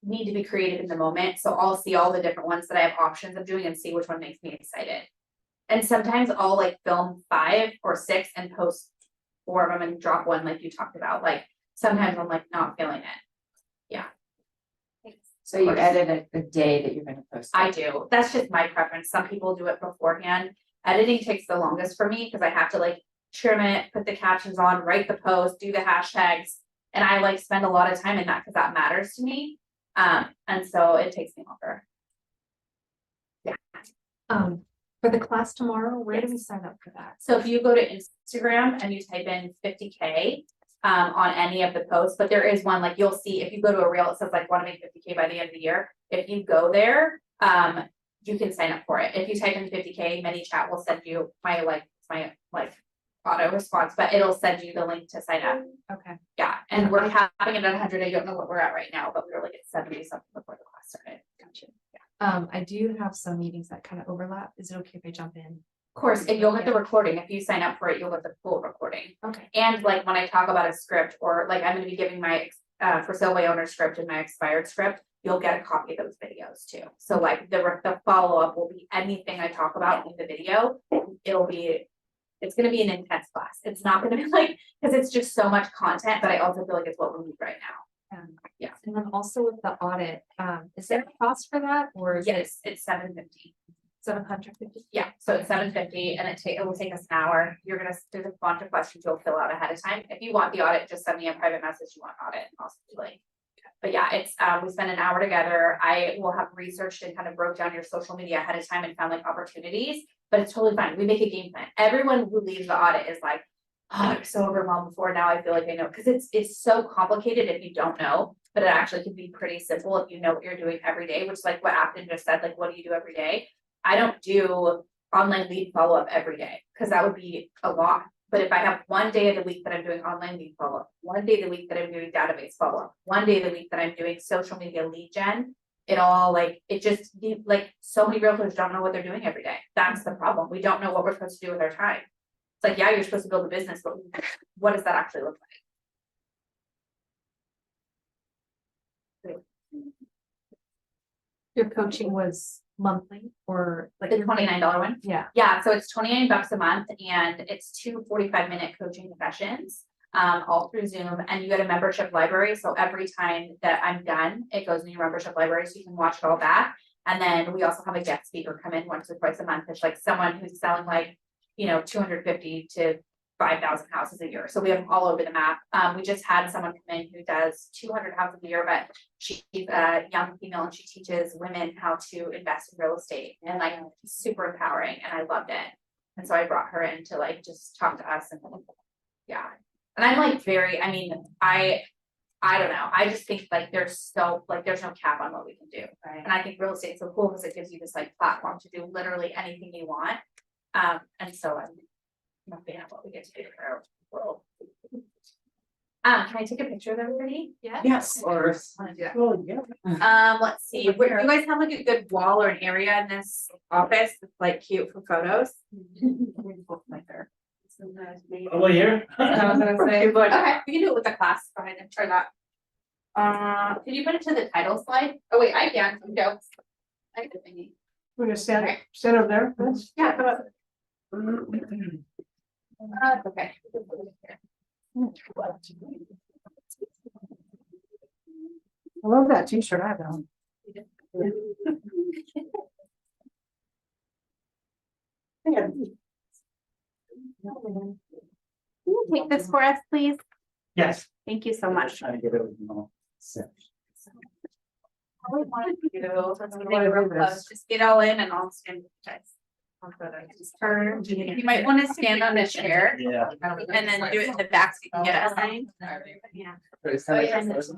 need to be creative in the moment. So I'll see all the different ones that I have options of doing and see which one makes me excited. And sometimes I'll like film 5 or 6 and post 4 of them and drop one like you talked about. Like sometimes I'm like not feeling it. Yeah. So you edit a day that you're gonna post. I do. That's just my preference. Some people do it beforehand. Editing takes the longest for me because I have to like trim it, put the captions on, write the post, do the hashtags. And I like spend a lot of time in that because that matters to me. And so it takes me longer. For the class tomorrow, where do we sign up for that? So if you go to Instagram and you type in 50K on any of the posts, but there is one like you'll see if you go to a reel, it says like want to make 50K by the end of the year. If you go there, you can sign up for it. If you type in 50K, ManyChat will send you my auto response, but it'll send you the link to sign up. Okay. Yeah, and we're having it at 100. I don't know what we're at right now, but we were like at 70 something before the class started. Gotcha. Yeah. I do have some meetings that kind of overlap. Is it okay if I jump in? Of course, and you'll get the recording. If you sign up for it, you'll get the full recording. Okay. And like when I talk about a script, or like I'm gonna be giving my for sale by owner script and my expired script, you'll get a copy of those videos too. So like the follow-up will be anything I talk about in the video. It's gonna be an intense class. It's not gonna be like, because it's just so much content, but I also feel like it's what we need right now. Yeah. And then also with the audit, is there a cost for that, or is Yes, it's $750. 750? Yeah, so it's $750 and it will take us an hour. There's a bunch of questions you'll fill out ahead of time. If you want the audit, just send me a private message, you want audit, and I'll send you a link. But yeah, it's we spend an hour together. I will have researched and kind of broke down your social media ahead of time and found like opportunities, but it's totally fine. We make a game plan. Everyone who leaves the audit is like, oh, I'm so overwhelmed before, now I feel like I know, because it's so complicated if you don't know, but it actually can be pretty simple if you know what you're doing every day, which is like what Afton just said, like what do you do every day? I don't do online lead follow-up every day because that would be a lot. But if I have one day of the week that I'm doing online lead follow-up, one day of the week that I'm doing database follow-up, one day of the week that I'm doing social media lead gen, so many realtors don't know what they're doing every day. That's the problem. We don't know what we're supposed to do with our time. It's like, yeah, you're supposed to build a business, but what does that actually look like? Your coaching was monthly or like The $29 one? Yeah. Yeah, so it's $29 a month and it's 2 45-minute coaching sessions, all through Zoom, and you get a membership library. So every time that I'm done, it goes in your membership library so you can watch it all back. And then we also have a guest speaker come in once or twice a month. It's like someone who's selling like, 250 to 5,000 houses a year. So we have them all over the map. We just had someone come in who does 200 houses a year, but she's a young female and she teaches women how to invest in real estate, and like super empowering, and I loved it. And so I brought her in to like just talk to us, and yeah. And I'm like I don't know. I just think like there's no cap on what we can do. Right. And I think real estate is so cool because it gives you this like platform to do literally anything you want. And so I'm not fan of what we get to do in our world. Can I take a picture of everybody? Yeah. Yes. Or. Want to do that? Oh, yeah. Let's see. Do you guys have like a good wall or an area in this office that's like cute for photos? Over here? I was gonna say, but okay, we can do it with the class. Go ahead and try that. Can you put it to the title slide? Oh wait, I can. Go. I have the thingy. We're gonna stand over there. That's- Yeah, come up. Okay. I love that t-shirt I have on. Can you take this for us, please? Yes. Thank you so much. Trying to get it with no sense. I wanted to do, let's make it real close, just get all in and I'll stand with you guys. Turn. You might want to stand on the chair Yeah. and then do it in the back so you can get a sign. Yeah. But it's kind of-